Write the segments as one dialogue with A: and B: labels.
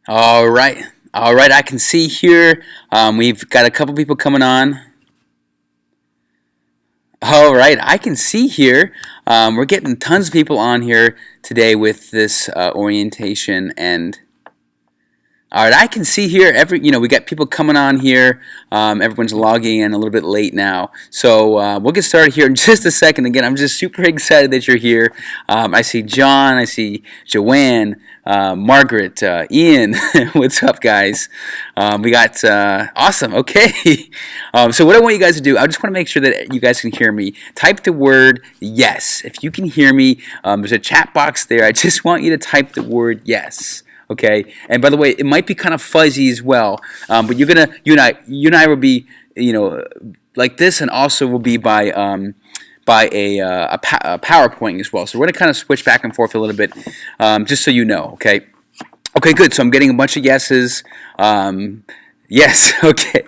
A: All right. All right. I can see here. We've got a couple people coming on. All right. I can see here. We're getting tons of people on here today with this orientation and all right, I can see here we got people coming on here. Everyone's logging in a little bit late now. So we'll get started here in just a second. Again, I'm just super excited that you're here. I see John, I see Joanne, Margaret, Ian. What's up, guys? We got, awesome, okay. So what I want you guys to do, I just want to make sure that you guys can hear me. Type the word yes. If you can hear me, there's a chat box there. I just want you to type the word yes. Okay, and by the way, it might be kind of fuzzy as well, but you and I will be, like this, and also will be by a PowerPoint as well. So we're gonna kind of switch back and forth a little bit, just so you know. Okay, okay, good. So I'm getting a bunch of yeses. Yes, okay.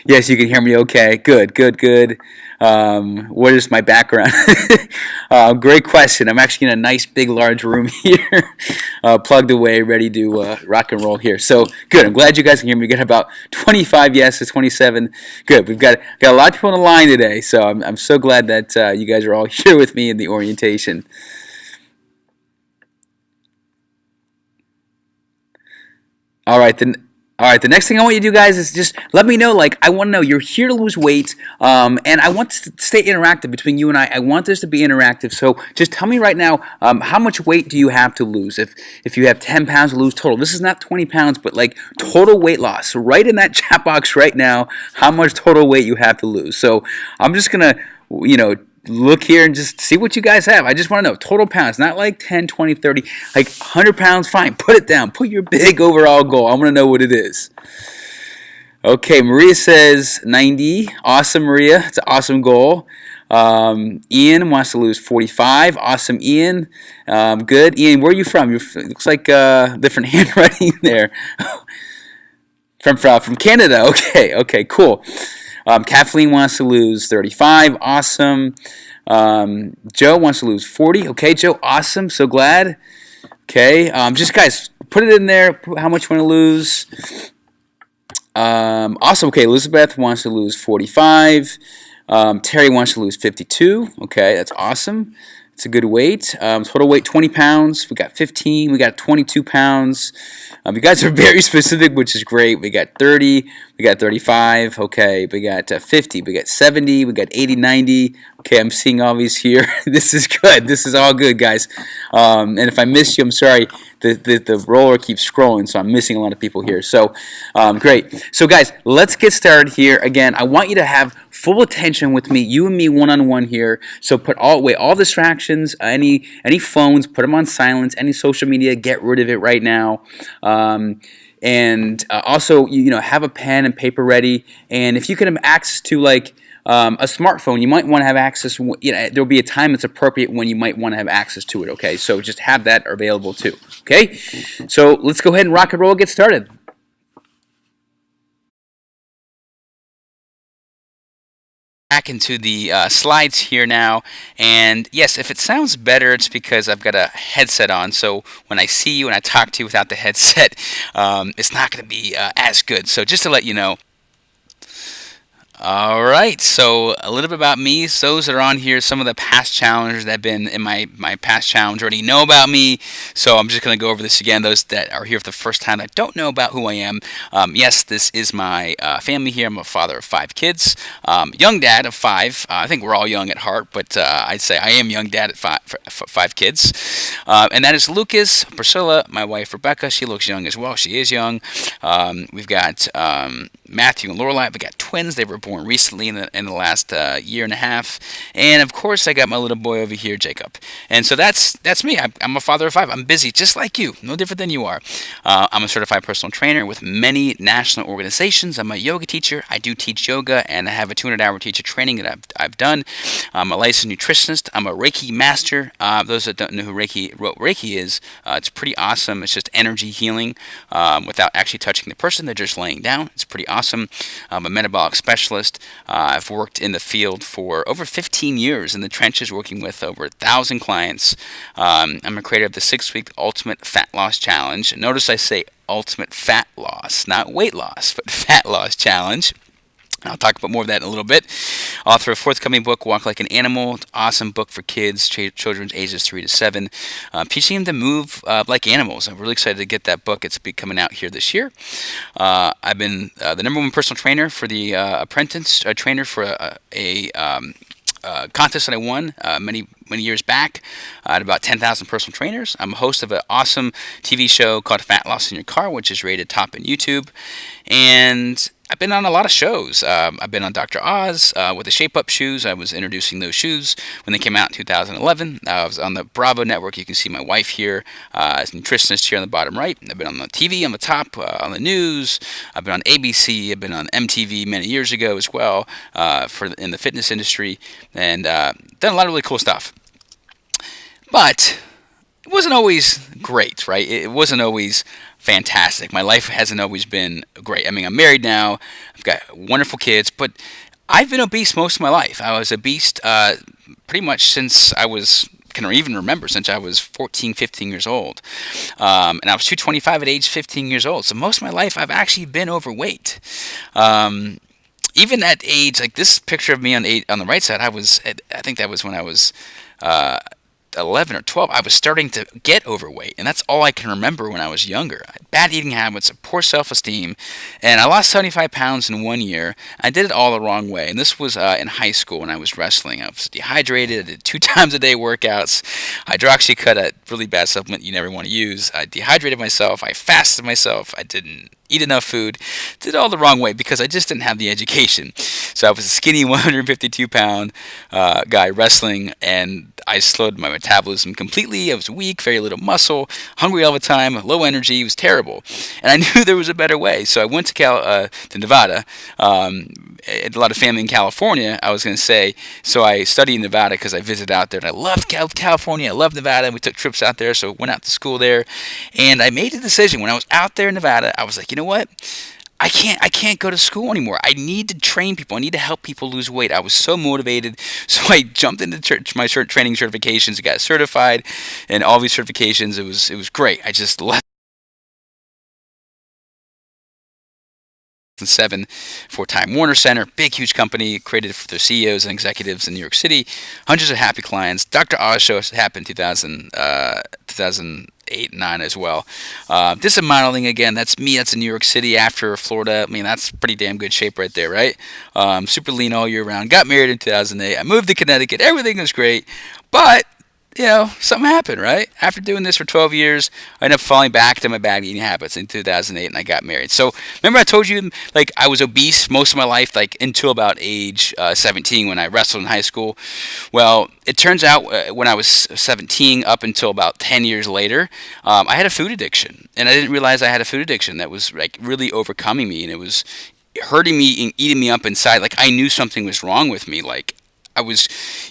A: Yes, you can hear me okay. Good, good, good. What is my background? Great question. I'm actually in a nice, big, large room here, plugged away, ready to rock and roll here. So, good. I'm glad you guys can hear me. We got about 25 yeses, 27. Good. We've got a lot of people on the line today, so I'm so glad that you guys are all here with me in the orientation. All right, then. All right, the next thing I want you to do, guys, is just let me know. Like, I want to know you're here to lose weight, and I want to stay interactive between you and I. I want this to be interactive. So, just tell me right now, how much weight do you have to lose? If you have 10 pounds to lose total, this is not 20 pounds, but like total weight loss. So, write in that chat box right now how much total weight you have to lose. So, I'm just gonna, look here and just see what you guys have. I just want to know total pounds, not like 10, 20, 30, like 100 pounds, fine. Put it down. Put your big overall goal. I want to know what it is. Okay, Maria says 90. Awesome, Maria. It's an awesome goal. Ian wants to lose 45. Awesome, Ian. Good. Ian, where are you from? It looks like different handwriting there. From Canada. Okay, okay, cool. Kathleen wants to lose 35. Awesome. Joe wants to lose 40. Okay, Joe. Awesome. So glad. Okay. Just guys, put it in there. How much you want to lose? Awesome. Okay. Elizabeth wants to lose 45. Terry wants to lose 52. Okay, that's awesome. It's a good weight. Total weight 20 pounds. We got 15. We got 22 pounds. You guys are very specific, which is great. We got 30. We got 35. Okay, we got 50. We got 70. We got 80, 90. Okay, I'm seeing all these here. This is good. This is all good, guys. And if I missed you, I'm sorry. The roller keeps scrolling, so I'm missing a lot of people here. So, great. So, guys, let's get started here. Again, I want you to have full attention with me, you and me one-on-one here. So put away all distractions, any phones, put them on silence, any social media, get rid of it right now. And also, have a pen and paper ready. And if you can have access to like a smartphone, you might want to have access. There'll be a time that's appropriate when you might want to have access to it. Okay, so just have that available too. Okay, so let's go ahead and rock and roll. Get started. Back into the slides here now, and yes, if it sounds better, it's because I've got a headset on, so when I see you and I talk to you without the headset, it's not going to be as good. So just to let you know. All right, so a little bit about me. So those that are on here, some of the past challengers that have been in my past challenge already know about me. So I'm just going to go over this again. Those that are here for the first time that don't know about who I am. Yes, this is my family here. I'm a father of 5 kids, young dad of 5. I think we're all young at heart, but I'd say I am young dad at 5 kids. And that is Lucas, Priscilla, my wife Rebecca. She looks young as well. She is young. We've got Matthew and Lorelai. We got twins. They were born recently in the last year and a half, and of course I got my little boy over here, Jacob. And so that's me. I'm a father of 5. I'm busy, just like you, no different than you are. I'm a certified personal trainer with many national organizations. I'm a yoga teacher. I do teach yoga, and I have a 200-hour teacher training that I've done. I'm a licensed nutritionist. I'm a Reiki master. Those that don't know who Reiki is, it's pretty awesome. It's just energy healing without actually touching the person. They're just laying down. It's pretty awesome. I'm a metabolic specialist. specialist. I've worked in the field for over 15 years in the trenches, working with over 1,000 clients. I'm a creator of the 6-week Ultimate Fat Loss Challenge. Notice I say ultimate fat loss, not weight loss, but fat loss challenge. I'll talk about more of that in a little bit. Author of forthcoming book, Walk Like an Animal. Awesome book for kids, children ages 3 to 7, teaching them to move like animals. I'm really excited to get that book. It's be coming out here this year. I've been the #1 personal trainer for the apprentice trainer for a contest that I won many years back. I had about 10,000 personal trainers. I'm a host of an awesome TV show called Fat Loss in Your Car, which is rated top in YouTube. And I've been on a lot of shows. I've been on Dr. Oz with the Shape Up shoes. I was introducing those shoes when they came out in 2011. I was on the Bravo network. You can see my wife here as nutritionist here on the bottom right. I've been on the TV on the top, on the news. I've been on ABC. I've been on MTV many years ago as well in the fitness industry, and done a lot of really cool stuff. But it wasn't always great, right? It wasn't always fantastic. My life hasn't always been great. I mean, I'm married now. I've got wonderful kids, but I've been obese most of my life. I was obese pretty much since I can even remember, since I was 14, 15 years old. And I was 225 at age 15 years old. So most of my life, I've actually been overweight. Even at age, like this picture of me on the right side, I think that was when I was 11 or 12, I was starting to get overweight, and that's all I can remember when I was younger. I had bad eating habits, a poor self-esteem, and I lost 75 pounds in 1 year. I did it all the wrong way, and this was in high school when I was wrestling. I was dehydrated. I did 2 times a day workouts. Hydroxycut, a really bad supplement you never want to use. I dehydrated myself. I fasted myself. I didn't eat enough food. Did it all the wrong way because I just didn't have the education. So I was a skinny 152-pound guy wrestling, and I slowed my metabolism completely. I was weak, very little muscle, hungry all the time, low energy. It was terrible. And I knew there was a better way. So I went to Nevada. A lot of family in California, I was going to say. So I studied in Nevada because I visited out there. And I loved California. I loved Nevada. We took trips out there, so went out to school there. And I made a decision. When I was out there in Nevada, I was like, you know what? I can't go to school anymore. I need to train people. I need to help people lose weight. I was so motivated. So I jumped into my training certifications. I got certified, and all these certifications. It was great. I just left 2007 for Time Warner Center, big, huge company, created for their CEOs and executives in New York City, hundreds of happy clients. Dr. Oz show happened in 2008, 9 as well. This is modeling again. That's me. That's in New York City after Florida. I mean, that's pretty damn good shape right there, right? Super lean all year round. Got married in 2008. I moved to Connecticut. Everything was great, but something happened, right? After doing this for 12 years, I ended up falling back to my bad eating habits in 2008, and I got married. So remember I told you, like, I was obese most of my life, like, until about age 17 when I wrestled in high school. Well, it turns out when I was 17 up until about 10 years later, I had a food addiction, and I didn't realize I had a food addiction that was, like, really overcoming me, and it was hurting me and eating me up inside. Like, I knew something was wrong with me. Like,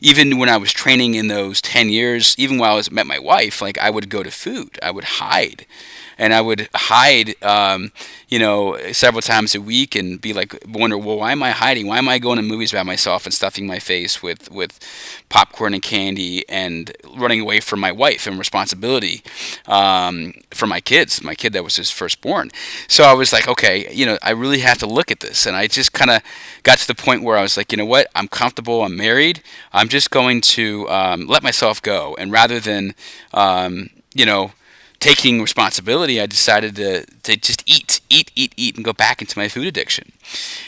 A: even when I was training in those 10 years, even while I met my wife, like, I would go to food. I would hide. And I would hide, several times a week and be like, wonder, well, why am I hiding? Why am I going to movies by myself and stuffing my face with popcorn and candy and running away from my wife and responsibility for my kids, my kid that was his firstborn? So I was like, okay, I really have to look at this. And I just kind of got to the point where I was like, you know what? I'm comfortable. I'm married. I'm just going to let myself go. And rather than, taking responsibility, I decided to just eat, and go back into my food addiction.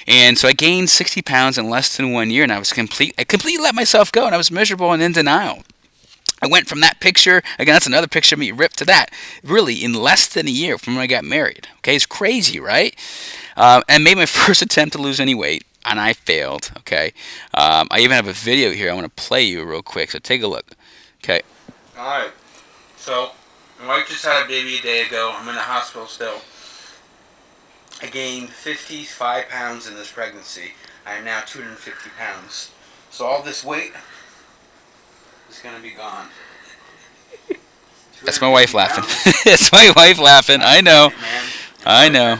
A: And so I gained 60 pounds in less than 1 year, and I completely let myself go, and I was miserable and in denial. I went from that picture, again, that's another picture of me, ripped, to that, really, in less than a year from when I got married. Okay, it's crazy, right? And made my first attempt to lose any weight, and I failed, okay? I even have a video here I want to play you real quick, so take a look. Okay. All right, so my wife just had a baby a day ago. I'm in the hospital still. I gained 55 pounds in this pregnancy. I am now 250 pounds. So all this weight is going to be gone. That's my wife laughing. That's my wife laughing. I know. I know.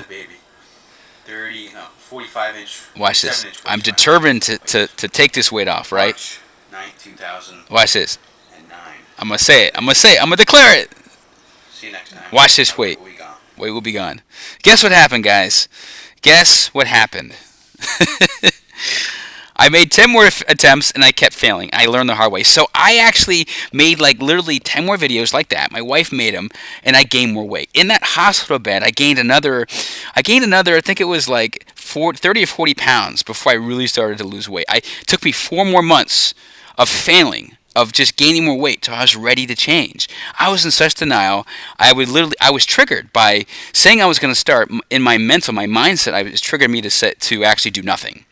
A: 45
B: 45-inch.
A: Watch this.
B: 7-inch
A: I'm
B: waist line.
A: determined to take this weight off, right?
B: March 9th, 2009.
A: Watch this. I'm going to say it. I'm going to say it. I'm going to declare it.
B: See you next time.
A: Watch this weight. Weight will be gone. Guess what happened, guys? Guess what happened? I made 10 more attempts and I kept failing. I learned the hard way. So I actually made like literally 10 more videos like that. My wife made them and I gained more weight. In that hospital bed, I gained another, I think it was like 30 or 40 pounds before I really started to lose weight. It took me 4 more months of failing, of just gaining more weight till I was ready to change. I was in such denial. I was triggered by saying I was going to start. In my mindset, it triggered me to actually do nothing.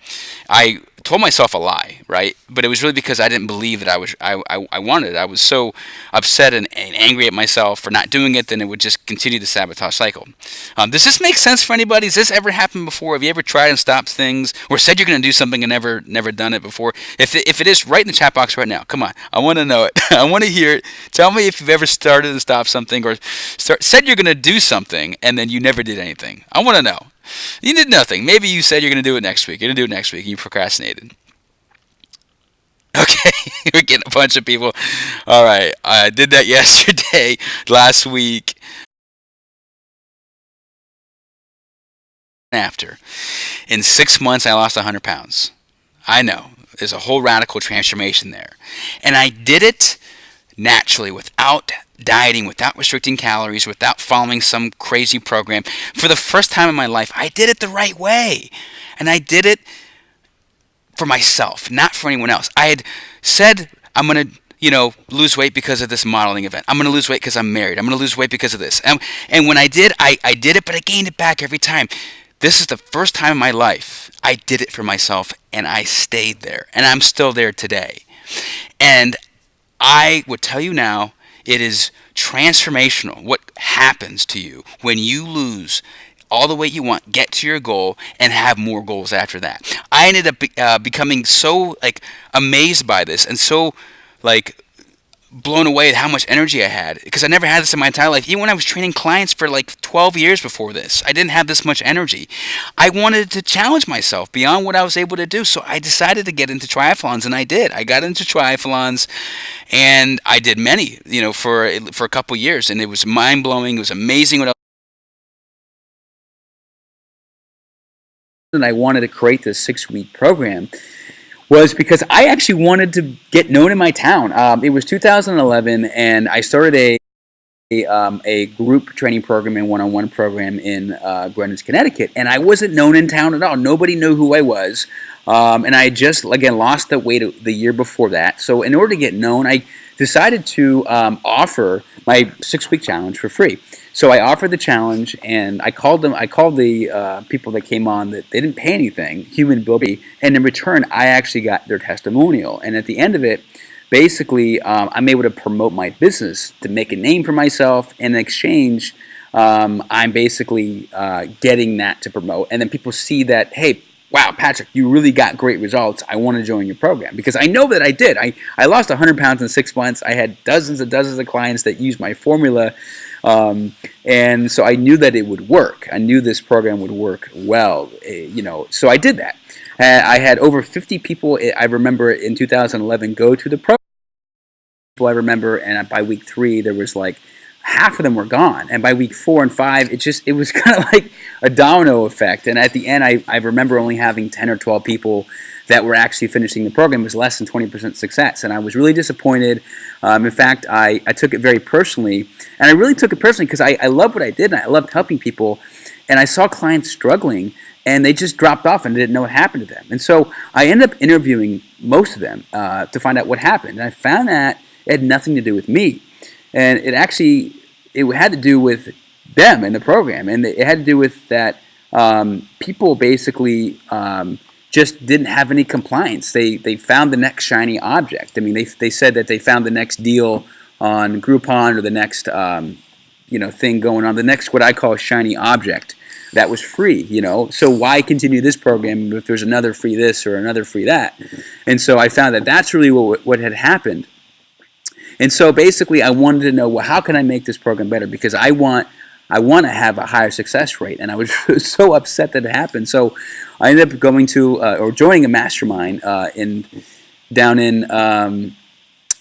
A: I told myself a lie, right? But it was really because I didn't believe that I wanted it. I was so upset and angry at myself for not doing it, then it would just continue the sabotage cycle. Does this make sense for anybody? Has this ever happened before? Have you ever tried and stopped things, or said you're going to do something and never done it before? If it is, write in the chat box right now. Come on, I want to know it. I want to hear it. Tell me if you've ever started and stopped something, or said you're going to do something and then you never did anything. I want to know. You did nothing. Maybe you said you're going to do it next week. You're going to do it next week. You procrastinated. Okay, we're getting a bunch of people. All right, I did that yesterday, last week. After, in 6 months, I lost 100 pounds. I know, there's a whole radical transformation there. And I did it naturally, without dieting, without restricting calories, without following some crazy program. For the first time in my life, I did it the right way. And I did it for myself, not for anyone else. I had said I'm going to, lose weight because of this modeling event. I'm going to lose weight because I'm married. I'm going to lose weight because of this. And when I did, I did it, but I gained it back every time. This is the first time in my life I did it for myself, and I stayed there. And I'm still there today. And I would tell you now, it is transformational what happens to you when you lose all the weight you want, get to your goal, and have more goals after that. I ended up becoming so amazed by this and so blown away at how much energy I had, because I never had this in my entire life. Even when I was training clients for 12 years before this, I didn't have this much energy. I wanted to challenge myself beyond what I was able to do, so I decided to get into triathlons, and I did. I got into triathlons, and I did many, for a couple years, and it was mind-blowing. It was amazing what I wanted to create this 6-week program was because I actually wanted to get known in my town. It was 2011, and I started a group training program and one-on-one program in Greenwich, Connecticut, and I wasn't known in town at all. Nobody knew who I was, and I just, again, lost the weight the year before that. So in order to get known, I decided to offer my 6-week challenge for free. So I offered the challenge, and I called the people that came on that they didn't pay anything, human ability, and in return, I actually got their testimonial. And at the end of it, basically, I'm able to promote my business, to make a name for myself, and in exchange, I'm basically getting that to promote. And then people see that, hey, wow, Patrick, you really got great results. I want to join your program. Because I know that I did. I lost 100 pounds in 6 months. I had dozens and dozens of clients that used my formula. And so I knew that it would work. I knew this program would work well. So I did that. I had over 50 people, I remember, in 2011 go to the program. I remember, and by week 3, there was half of them were gone, and by week 4 and 5, it was kind of like a domino effect. And at the end, I remember only having 10 or 12 people that were actually finishing the program. It was less than 20% success, and I was really disappointed. In fact, I took it very personally, and I really took it personally because I loved what I did, and I loved helping people, and I saw clients struggling, and they just dropped off and didn't know what happened to them. And so I ended up interviewing most of them to find out what happened, and I found that it had nothing to do with me. And it had to do with them and the program, and it had to do with that people basically just didn't have any compliance. They found the next shiny object. I mean, they said that they found the next deal on Groupon, or the next thing going on, the next what I call shiny object that was free. So why continue this program if there's another free this or another free that? And so I found that that's really what had happened. And so basically, I wanted to know, well, how can I make this program better? Because I want I want to have a higher success rate, and I was so upset that it happened. So I ended up going to or joining a mastermind down in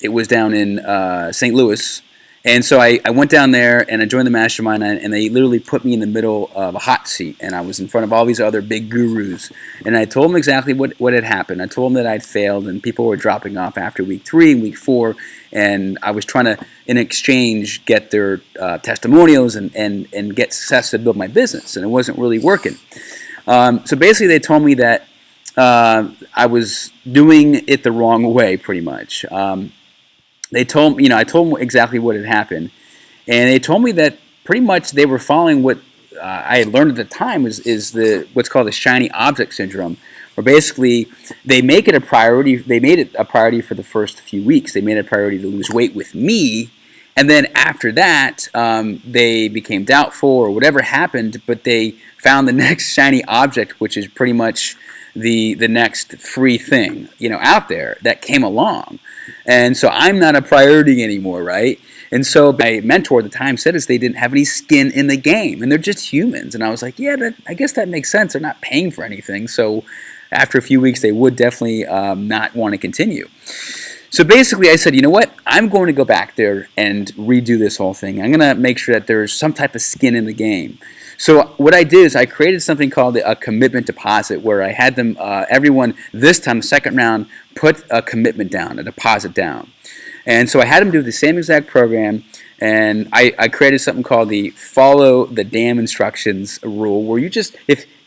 A: it was down in St. Louis. And so I went down there and I joined the mastermind, and they literally put me in the middle of a hot seat, and I was in front of all these other big gurus, and I told them exactly what had happened. I told them that I'd failed, and people were dropping off after week 3 and week 4, and I was trying to, in exchange, get their testimonials and get success to build my business, and it wasn't really working. So basically they told me that I was doing it the wrong way, pretty much. They told me, I told them exactly what had happened, and they told me that pretty much they were following what I had learned at the time is what's called the shiny object syndrome, where basically they make it a priority. They made it a priority for the first few weeks. They made it a priority to lose weight with me, and then after that, they became doubtful or whatever happened. But they found the next shiny object, which is pretty much the next free thing out there that came along. And so I'm not a priority anymore, right? And so my mentor at the time said they didn't have any skin in the game, and they're just humans. And I was like, yeah, I guess that makes sense. They're not paying for anything. So after a few weeks, they would definitely not want to continue. So basically I said, you know what? I'm going to go back there and redo this whole thing. I'm going to make sure that there's some type of skin in the game. So what I did is I created something called a commitment deposit, where I had them, everyone this time, the second round, put a commitment down, a deposit down. And so I had them do the same exact program, and I created something called the follow the damn instructions rule, where you just,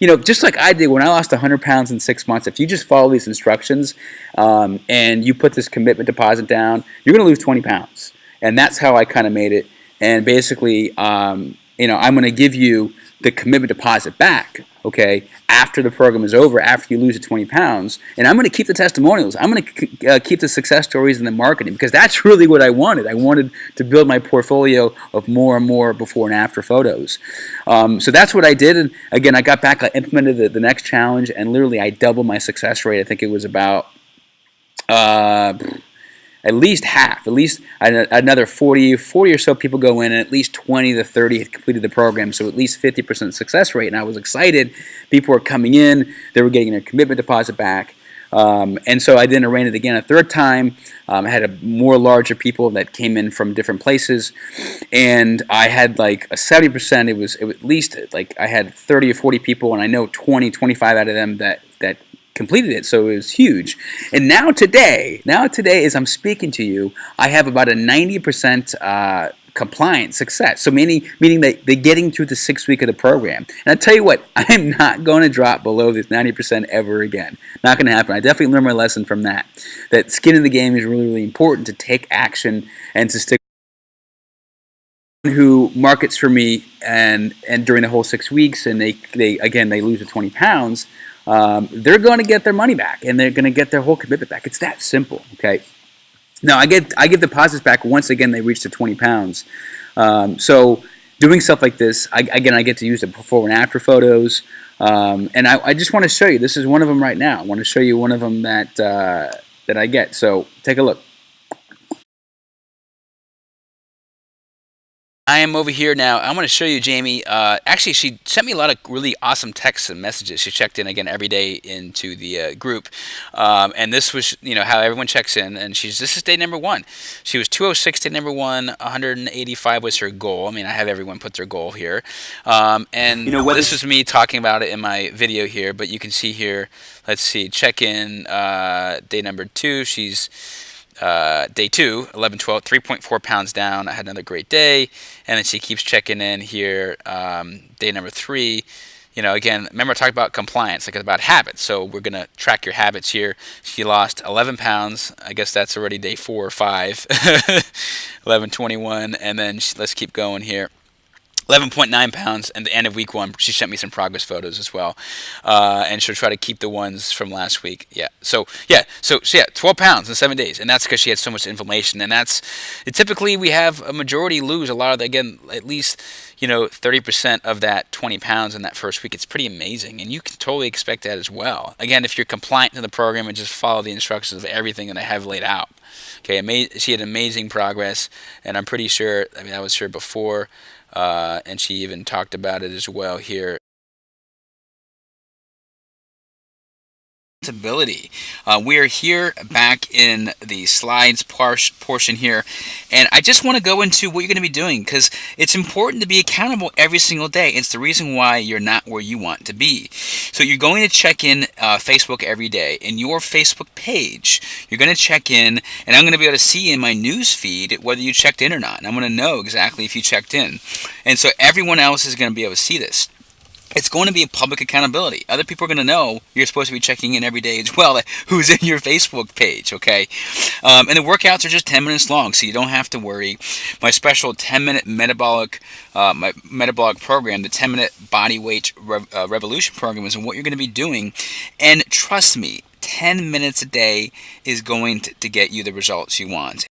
A: just like I did when I lost 100 pounds in 6 months, if you just follow these instructions and you put this commitment deposit down, you're going to lose 20 pounds. And that's how I kind of made it. And basically, I'm going to give you the commitment deposit back, okay, after the program is over, after you lose the 20 pounds. And I'm going to keep the testimonials. I'm going to keep the success stories and the marketing, because that's really what I wanted. I wanted to build my portfolio of more and more before and after photos. So that's what I did. And again, I got back, I implemented the next challenge, and literally I doubled my success rate. I think it was about at least half, at least another 40 or so people go in, and at least 20 to 30 had completed the program, so at least 50% success rate. And I was excited. People were coming in. They were getting their commitment deposit back. And so I then ran it again a third time. I had more larger people that came in from different places, and I had like a 70%. It was at least like I had 30 or 40 people, and I know 20, 25 out of them that completed it, so it was huge. And now today, as I'm speaking to you, I have about a 90% compliance success. So meaning that they're getting through the 6th week of the program. And I tell you what, I am not going to drop below this 90% ever again. Not going to happen. I definitely learned my lesson from that. That skin in the game is really, really important to take action and to stick. Who markets for me and during the whole 6 weeks, and they lose the 20 pounds. They're going to get their money back, and they're going to get their whole commitment back. It's that simple, okay? Now, I give deposits back once again they reach the 20 pounds. So doing stuff like this, I get to use the before and after photos, and I just want to show you. This is one of them right now. I want to show you one of them that I get. So take a look. I am over here now. I want to show you Jamie. Actually, she sent me a lot of really awesome texts and messages. She checked in again every day into the group, and this was how everyone checks in. And this is day number 1. She was 206 day number 1. 185 was her goal. I mean, I have everyone put their goal here, and this is me talking about it in my video here. But you can see here. Let's see, check in day number 2. She's day 2, 11, 12, 3.4 pounds down. I had another great day. And then she keeps checking in here. Day number 3, again, remember I talked about compliance, like about habits. So we're going to track your habits here. She lost 11 pounds. I guess that's already day 4 or 5. 11:21. And then let's keep going here. 11.9 pounds at the end of week 1. She sent me some progress photos as well, and she'll try to keep the ones from last week. So 12 pounds in 7 days, and that's because she had so much inflammation. And typically we have a majority lose a lot of at least 30% of that 20 pounds in that first week. It's pretty amazing, and you can totally expect that as well. Again, if you're compliant to the program and just follow the instructions of everything that I have laid out. Okay, she had amazing progress, and I'm pretty sure. I mean, I was sure before. and she even talked about it as well here. Ability. We are here back in the slides portion here, and I just want to go into what you're going to be doing because it's important to be accountable every single day. It's the reason why you're not where you want to be. So you're going to check in Facebook every day. In your Facebook page, you're going to check in, and I'm going to be able to see in my news feed whether you checked in or not. And I'm going to know exactly if you checked in. And so everyone else is going to be able to see this. It's going to be a public accountability. Other people are going to know you're supposed to be checking in every day as well, who's in your Facebook page, okay? And the workouts are just 10 minutes long, so you don't have to worry. My special 10-minute metabolic program, the 10-minute body weight revolution program, is what you're going to be doing. And trust me, 10 minutes a day is going to get you the results you want.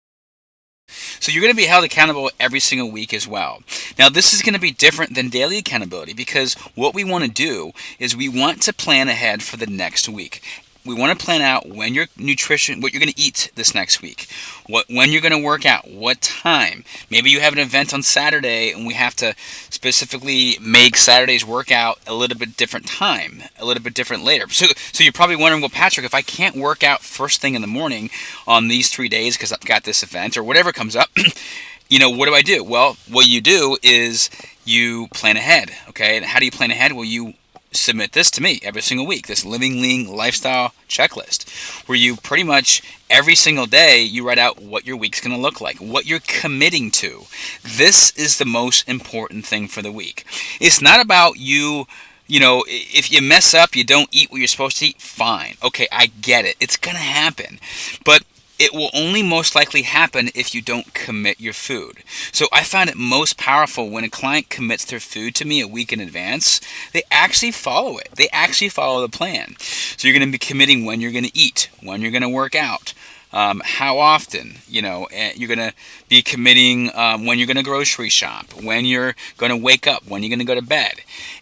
A: So you're going to be held accountable every single week as well. Now, this is going to be different than daily accountability because what we want to do is we want to plan ahead for the next week. We want to plan out when your nutrition, what you're going to eat this next week, when you're going to work out, what time. Maybe you have an event on Saturday and we have to specifically make Saturday's workout a little bit different time, a little bit different later. So you're probably wondering, well, Patrick, if I can't work out first thing in the morning on these 3 days because I've got this event or whatever comes up, what do I do? Well, what you do is you plan ahead, okay? And how do you plan ahead? Well, you submit this to me every single week, this Living Lean Lifestyle Checklist, where you pretty much every single day you write out what your week's going to look like, what you're committing to. This is the most important thing for the week. It's not about you, if you mess up, you don't eat what you're supposed to eat, fine. Okay, I get it. It's going to happen. But it will only most likely happen if you don't commit your food. So I find it most powerful when a client commits their food to me a week in advance. They actually follow it. They actually follow the plan. So you're going to be committing when you're going to eat, when you're going to work out, how often, and you're going to be committing when you're going to grocery shop, when you're going to wake up, when you're going to go to bed.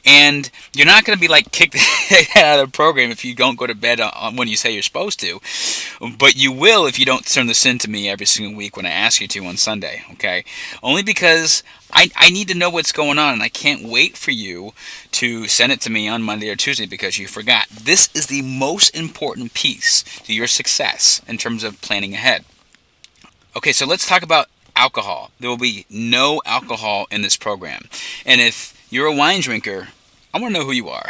A: And you're not going to be kicked out of the program if you don't go to bed when you say you're supposed to. But you will if you don't turn this in to me every single week when I ask you to on Sunday, okay? Only because I need to know what's going on, and I can't wait for you to send it to me on Monday or Tuesday because you forgot. This is the most important piece to your success in terms of planning ahead. Okay, so let's talk about alcohol. There will be no alcohol in this program. And if you're a wine drinker, I want to know who you are.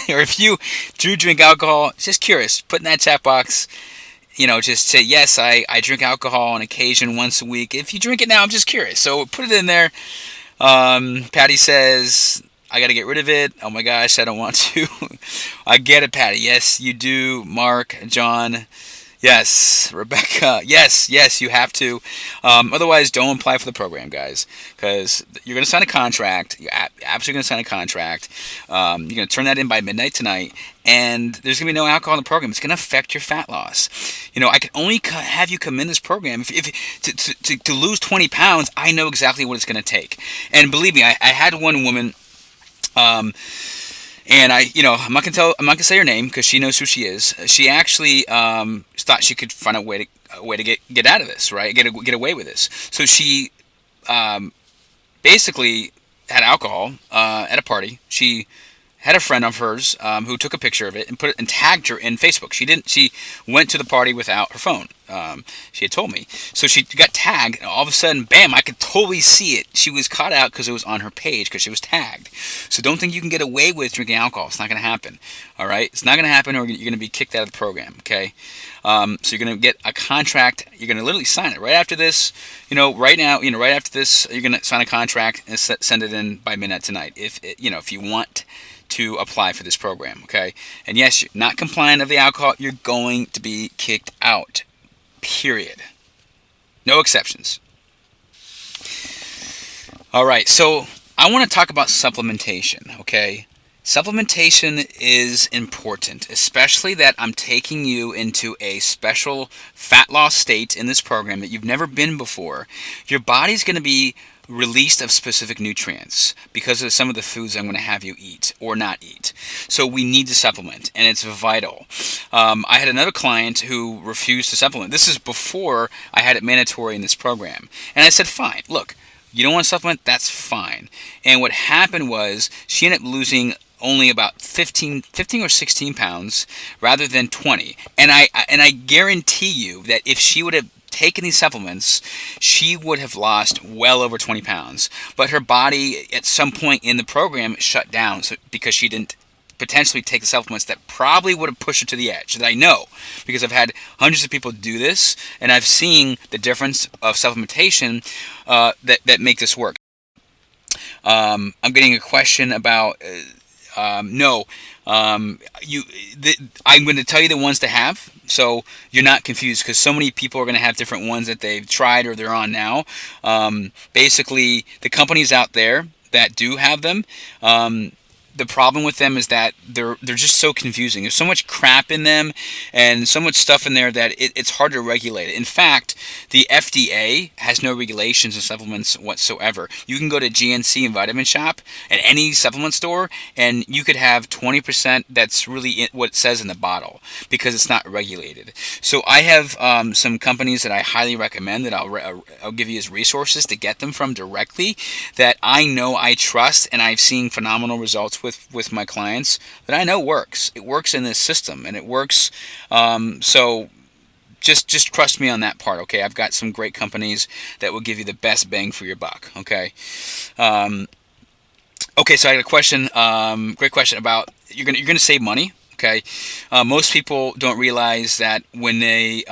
A: Or if you do drink alcohol, just curious, put in that chat box. Just say, yes, I drink alcohol on occasion once a week. If you drink it now, I'm just curious. So put it in there. Patty says, I got to get rid of it. Oh my gosh, I don't want to. I get it, Patty. Yes, you do. Mark, John. Yes, Rebecca. Yes, you have to. Otherwise, don't apply for the program, guys, because you're going to sign a contract. You're absolutely going to sign a contract. You're going to turn that in by midnight tonight, and there's going to be no alcohol in the program. It's going to affect your fat loss. I can only have you come in this program if to lose 20 pounds. I know exactly what it's going to take, and believe me, I had one woman. And I'm not gonna say her name because she knows who she is. She actually thought she could find a way to get out of this, right? Get away with this. So she basically had alcohol at a party. She had a friend of hers who took a picture of it and put it and tagged her in Facebook. She went to the party without her phone. She had told me. So she got tagged, and all of a sudden, bam, I could totally see it. She was caught out because it was on her page because she was tagged. So don't think you can get away with drinking alcohol. It's not going to happen. All right? It's not going to happen, or you're going to be kicked out of the program, okay? So you're going to get a contract. You're going to literally sign it right after this. Right now, right after this, you're going to sign a contract and send it in by midnight tonight. If you want to apply for this program, okay? And yes, you're not compliant of the alcohol, you're going to be kicked out. Period. No exceptions. All right, so I want to talk about supplementation, okay? Supplementation is important, especially that I'm taking you into a special fat loss state in this program that you've never been before. Your body's going to be released of specific nutrients because of some of the foods I'm going to have you eat or not eat. So we need to supplement, and it's vital. I had another client who refused to supplement. This is before I had it mandatory in this program. And I said, fine, look, You don't want to supplement? That's fine. And what happened was she ended up losing only about 15 or 16 pounds rather than 20. And I guarantee you that if she would have taken these supplements, she would have lost well over 20 pounds. But her body at some point in the program shut down because she didn't potentially take the supplements that probably would have pushed her to the edge. That I know because I've had hundreds of people do this, and I've seen the difference of supplementation that make this work. I'm getting a question about no. I'm going to tell you the ones to have, so you're not confused, because so many people are going to have different ones that they've tried or they're on now. Basically, the companies out there that do have them, the problem with them is that they're just so confusing. There's so much crap in them and so much stuff in there that it's hard to regulate it. In fact, the FDA has no regulations on supplements whatsoever. You can go to GNC and Vitamin Shop at any supplement store, and you could have 20% that's really what it says in the bottle because it's not regulated. So I have some companies that I highly recommend that I'll give you as resources to get them from directly that I know I trust, and I've seen phenomenal results with my clients that I know works. It works in this system, and it works. So just trust me on that part, okay? I've got some great companies that will give you the best bang for your buck, okay? Okay, so I got a question, great question about you're gonna save money. Okay, most people don't realize that when they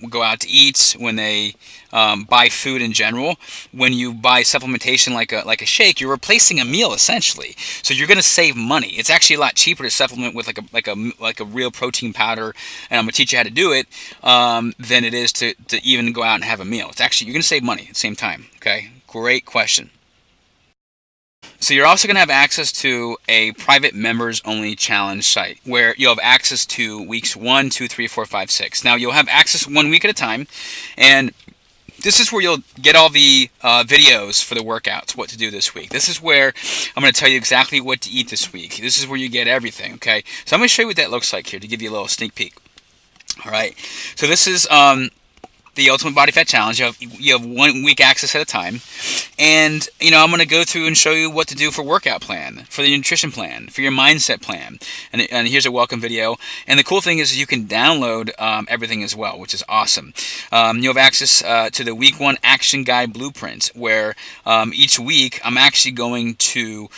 A: go out to eat, when they buy food in general, when you buy supplementation like a shake, you're replacing a meal essentially. So you're going to save money. It's actually a lot cheaper to supplement with like a real protein powder, and I'm going to teach you how to do it, than it is to even go out and have a meal. It's actually, you're going to save money at the same time. Okay, great question. So you're also going to have access to a private members-only challenge site where you'll have access to weeks 1, 2, 3, 4, 5, 6. Now you'll have access 1 week at a time, and this is where you'll get all the videos for the workouts, what to do this week. This is where I'm going to tell you exactly what to eat this week. This is where you get everything, okay? So I'm going to show you what that looks like here to give you a little sneak peek. All right, so this is the Ultimate Body Fat Challenge. You have 1 week access at a time, and I'm going to go through and show you what to do for workout plan, for the nutrition plan, for your mindset plan, and here's a welcome video. And the cool thing is you can download everything as well, which is awesome. You have access to the week 1 action guide blueprint, where each week I'm actually going to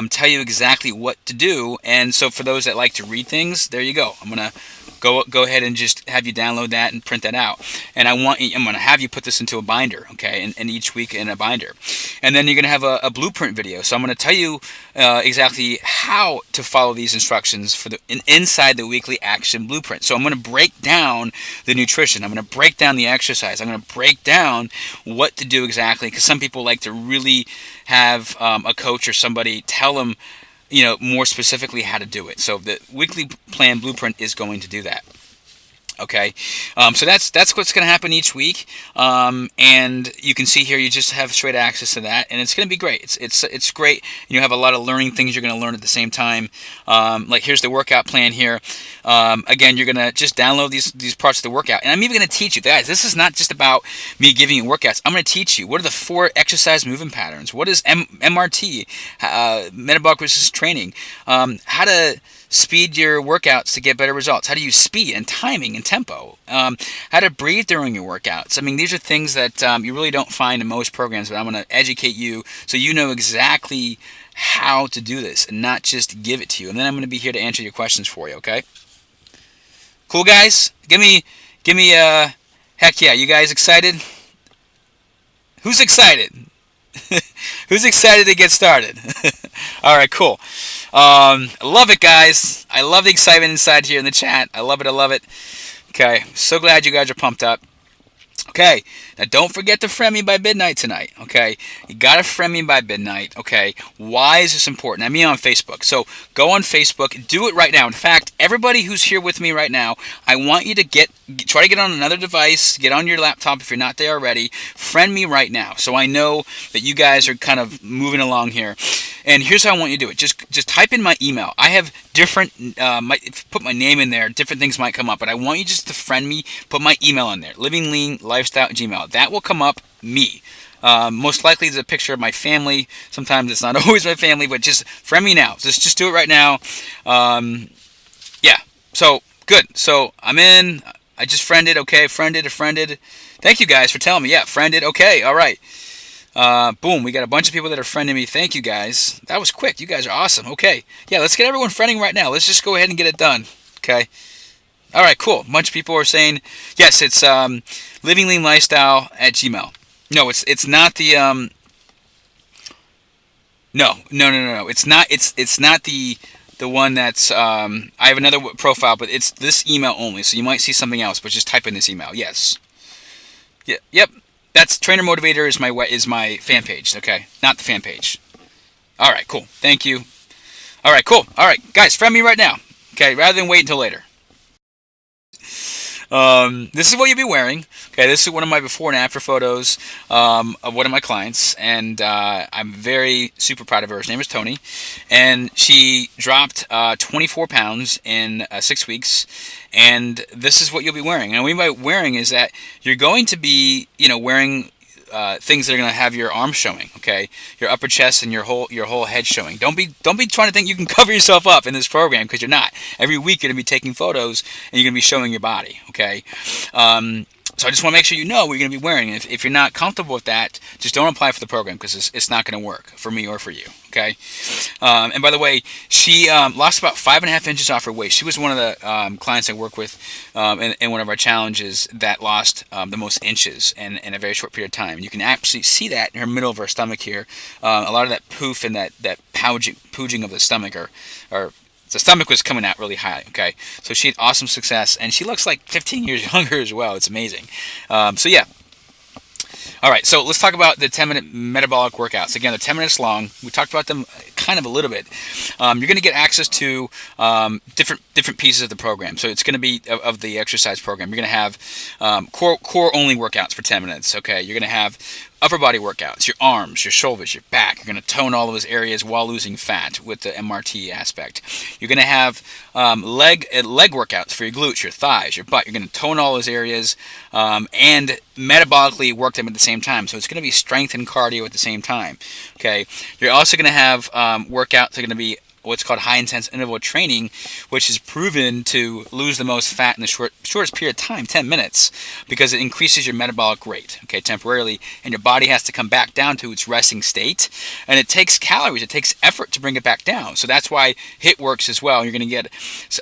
A: tell you exactly what to do. And so for those that like to read things, there you go. I'm going to go ahead and just have you download that and print that out. And I'm going to have you put this into a binder, okay, and each week in a binder. And then you're going to have a blueprint video. So I'm going to tell you exactly how to follow these instructions for inside the weekly action blueprint. So I'm going to break down the nutrition. I'm going to break down the exercise. I'm going to break down what to do exactly, because some people like to really have a coach or somebody tell them more specifically how to do it. So the weekly plan blueprint is going to do that. Okay, so that's what's going to happen each week, and you can see here you just have straight access to that, and it's going to be great. It's great. You have a lot of learning things you're going to learn at the same time. Like here's the workout plan here. Again, you're going to just download these parts of the workout, and I'm even going to teach you, guys. This is not just about me giving you workouts. I'm going to teach you what are the 4 exercise movement patterns. What is MRT, metabolic resistance training? How to speed your workouts to get better results. How to use speed and timing and tempo. How to breathe during your workouts. I mean, these are things that you really don't find in most programs, but I'm going to educate you so you know exactly how to do this and not just give it to you. And then I'm going to be here to answer your questions for you, okay? Cool, guys? Give me heck yeah. You guys excited? Who's excited? Who's excited to get started? All right, cool. I love it, guys. I love the excitement inside here in the chat. I love it. I love it. Okay, so glad you guys are pumped up. Okay, now don't forget to friend me by midnight tonight, okay? You gotta friend me by midnight, okay? Why is this important? I mean on Facebook. So go on Facebook, do it right now. In fact, everybody who's here with me right now, I want you to try to get on another device, get on your laptop if you're not there already, friend me right now. So I know that you guys are kind of moving along here. And here's how I want you to do it. Just type in my email. I have different, put my name in there, different things might come up, but I want you just to friend me, put my email in there, Living Lean Lifestyle Gmail. That will come up, me.
C: Most likely it's a picture of my family. Sometimes it's not always my family, but just friend me now. Just do it right now. Yeah. So good. So I'm in. I just friended. Okay, friended. Thank you guys for telling me. Yeah, friended. Okay, all right. Boom. We got a bunch of people that are friending me. Thank you guys. That was quick. You guys are awesome. Okay. Yeah, let's get everyone friending right now. Let's just go ahead and get it done. Okay. All right, cool. A bunch of people are saying yes. It's livingleanlifestyle@gmail. No, it's not the no. It's not. It's not the one that's I have another profile, but it's this email only. So you might see something else, but just type in this email. Yes. Yeah. Yep. That's Trainer Motivator is my fan page. Okay, not the fan page. All right, cool. Thank you. All right, cool. All right, guys, friend me right now. Okay, rather than wait until later. This is what you'll be wearing. Okay, this is one of my before and after photos of one of my clients, and I'm very super proud of her. Her name is Tony, and she dropped 24 pounds in 6 weeks, and this is what you'll be wearing. And what I mean by wearing is that you're going to be, wearing things that are going to have your arms showing, okay, your upper chest and your whole head showing. Don't be trying to think you can cover yourself up in this program, because you're not. Every week you're going to be taking photos and you're going to be showing your body, okay. So I just want to make sure you know what you're going to be wearing. If you're not comfortable with that, just don't apply for the program, because it's not going to work for me or for you. Okay. And by the way, she lost about 5.5 inches off her waist. She was one of the clients I work with in one of our challenges that lost the most inches in a very short period of time. You can actually see that in her middle of her stomach here. A lot of that poof and that pooging of the stomach or the stomach was coming out really high, okay? So she had awesome success, and she looks like 15 years younger as well. It's amazing. So yeah. All right, so let's talk about the 10-minute metabolic workouts. Again, they're 10 minutes long. We talked about them kind of a little bit. You're going to get access to different pieces of the program. So it's going to be of the exercise program. You're going to have core only workouts for 10 minutes, okay? You're going to have upper body workouts, your arms, your shoulders, your back. You're going to tone all of those areas while losing fat with the MRT aspect. You're going to have leg workouts for your glutes, your thighs, your butt. You're going to tone all those areas and metabolically work them at the same time. So it's going to be strength and cardio at the same time. Okay. You're also going to have workouts that are going to be what's called high-intense interval training, which is proven to lose the most fat in the shortest period of time, 10 minutes, because it increases your metabolic rate, okay, temporarily, and your body has to come back down to its resting state, and it takes calories, it takes effort to bring it back down. So that's why HIIT works as well. You're going to get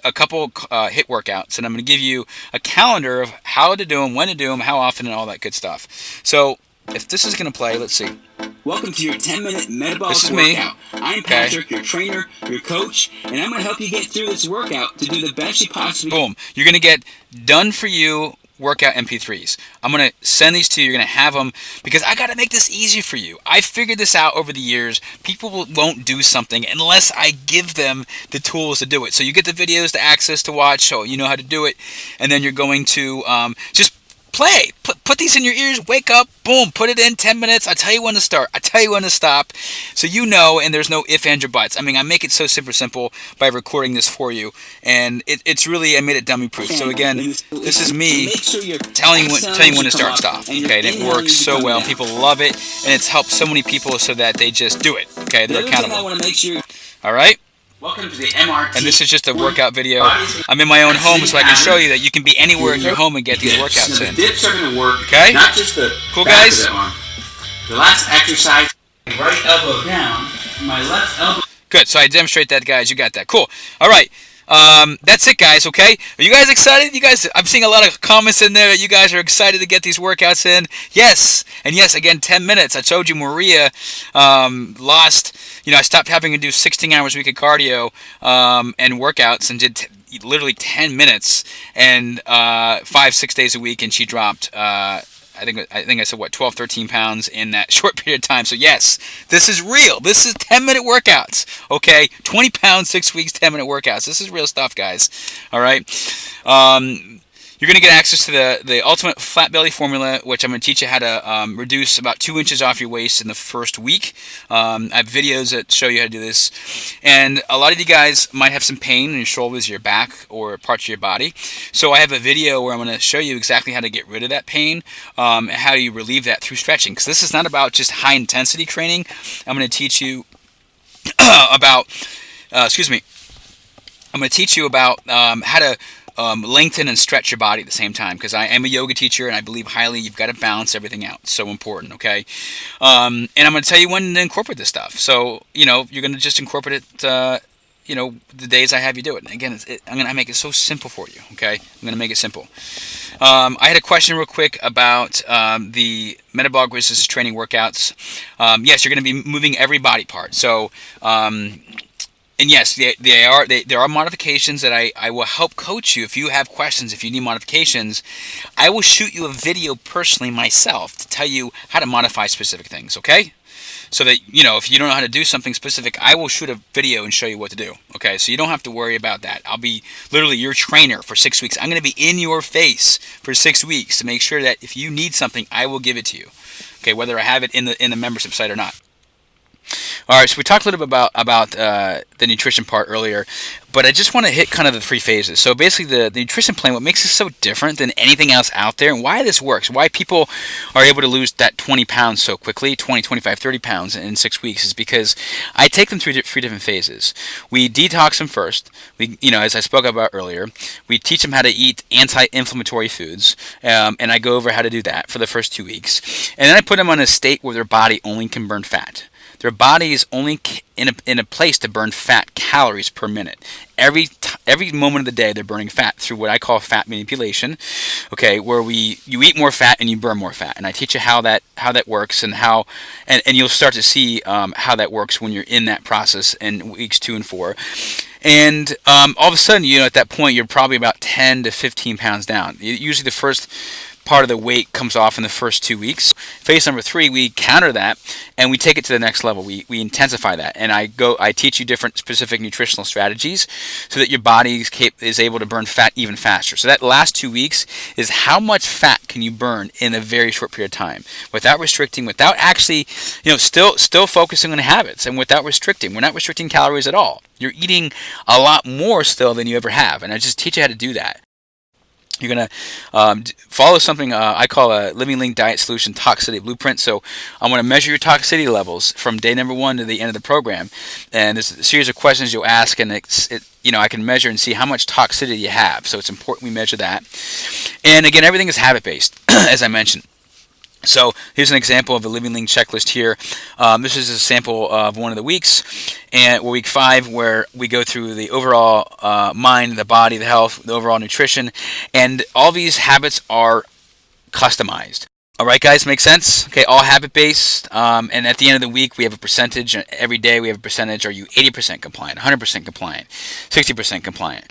C: a couple HIIT workouts, and I'm going to give you a calendar of how to do them, when to do them, how often, and all that good stuff. So if this is going to play, let's see.
D: Welcome to your 10-minute metabolic
C: This is me.
D: workout. I'm
C: Okay.
D: Patrick, your trainer, your coach, and I'm going to help you get through this workout to do the best you possibly can.
C: Boom. You're going to get done for you workout MP3s. I'm going to send these to you. You're going to have them because I got to make this easy for you. I figured this out over the years. People won't do something unless I give them the tools to do it. So you get the videos, the access to watch, so you know how to do it, and then you're going to just play. Put these in your ears. Wake up. Boom. Put it in 10 minutes. I tell you when to start. I tell you when to stop. So you know, and there's no ifs, ands, or buts. I mean, I make it so super simple by recording this for you, and it's really, I made it dummy proof. So again, this is me telling you when to start stuff. Okay, and it works so well. People love it, and it's helped so many people so that they just do it. Okay, they're
D: The other thing I
C: accountable.
D: want to make sure.
C: All right.
B: Welcome to the MRT.
C: And this is just a workout video. I'm in my own home, so I can show you that you can be anywhere in your home and get these workouts
B: The
C: in.
B: dips are going to work.
C: Okay?
B: Not just the
C: Cool,
B: back
C: guys?
B: of the arm. The last exercise, right elbow down, my left elbow.
C: Good. So I demonstrate that, guys. You got that. Cool. All right. That's it, guys. Okay. Are you guys excited? You guys, I'm seeing a lot of comments in there that you guys are excited to get these workouts in. Yes. And yes, again, 10 minutes. I told you Maria lost. I stopped having to do 16 hours a week of cardio and workouts and did literally 10 minutes and 5-6 days a week, and she dropped. I think I said 12, 13 pounds in that short period of time. So yes, this is real. This is 10-minute workouts. Okay, 20 pounds, 6 weeks, 10-minute workouts. This is real stuff, guys. All right. You're You're going to get access to the Ultimate Flat Belly Formula, which I'm going to teach you how to reduce about 2 inches off your waist in the first week. I have videos that show you how to do this. And a lot of you guys might have some pain in your shoulders, your back, or parts of your body. So I have a video where I'm going to show you exactly how to get rid of that pain and how you relieve that through stretching. Because this is not about just high intensity training. I'm going to teach you about, I'm going to teach you about how to lengthen and stretch your body at the same time, because I am a yoga teacher and I believe highly you've got to balance everything out. It's so important, okay? And I'm going to tell you when to incorporate this stuff. So, you're going to just incorporate it, the days I have you do it. And again, I'm going to make it so simple for you, okay? I'm going to make it simple. I had a question real quick about the metabolic resistance training workouts. Yes, you're going to be moving every body part. So, and yes, there are modifications that I will help coach you. If you have questions, if you need modifications, I will shoot you a video personally myself to tell you how to modify specific things, okay? So that, if you don't know how to do something specific, I will shoot a video and show you what to do, okay? So you don't have to worry about that. I'll be literally your trainer for 6 weeks. I'm going to be in your face for 6 weeks to make sure that if you need something, I will give it to you, okay? Whether I have it in the membership site or not. All right, so we talked a little bit about the nutrition part earlier, but I just want to hit kind of the 3 phases. So basically the nutrition plan, what makes this so different than anything else out there, and why this works, why people are able to lose that 20 pounds so quickly, 20, 25, 30 pounds in 6 weeks, is because I take them through 3 different phases. We detox them first. We, as I spoke about earlier, we teach them how to eat anti-inflammatory foods, and I go over how to do that for the first 2 weeks. And then I put them on a state where their body only can burn fat. Their body is only in a place to burn fat calories per minute. Every moment of the day, they're burning fat through what I call fat manipulation. Okay, where you eat more fat and you burn more fat, and I teach you how that works and and you'll start to see how that works when you're in that process in weeks 2 and 4. And all of a sudden, at that point, you're probably about 10 to 15 pounds down. Usually, the first part of the weight comes off in the first 2 weeks. Phase number 3, we counter that and we take it to the next level. We intensify that, and I teach you different specific nutritional strategies so that your body is able to burn fat even faster. So that last 2 weeks is how much fat can you burn in a very short period of time without restricting, without actually, still focusing on habits, and without restricting. We're not restricting calories at all. You're eating a lot more still than you ever have, and I just teach you how to do that. You're going to follow something I call a Living Link Diet Solution Toxicity Blueprint. So I'm going to measure your toxicity levels from day number 1 to the end of the program. And there's a series of questions you'll ask, and I can measure and see how much toxicity you have. So it's important we measure that. And again, everything is habit-based, as I mentioned. So here's an example of the Living Link checklist here. This is a sample of one of the weeks, and week 5, where we go through the overall mind, the body, the health, the overall nutrition, and all these habits are customized. All right, guys, make sense? Okay, all habit-based, and at the end of the week, we have a percentage. Every day, we have a percentage. Are you 80% compliant, 100% compliant, 60% compliant?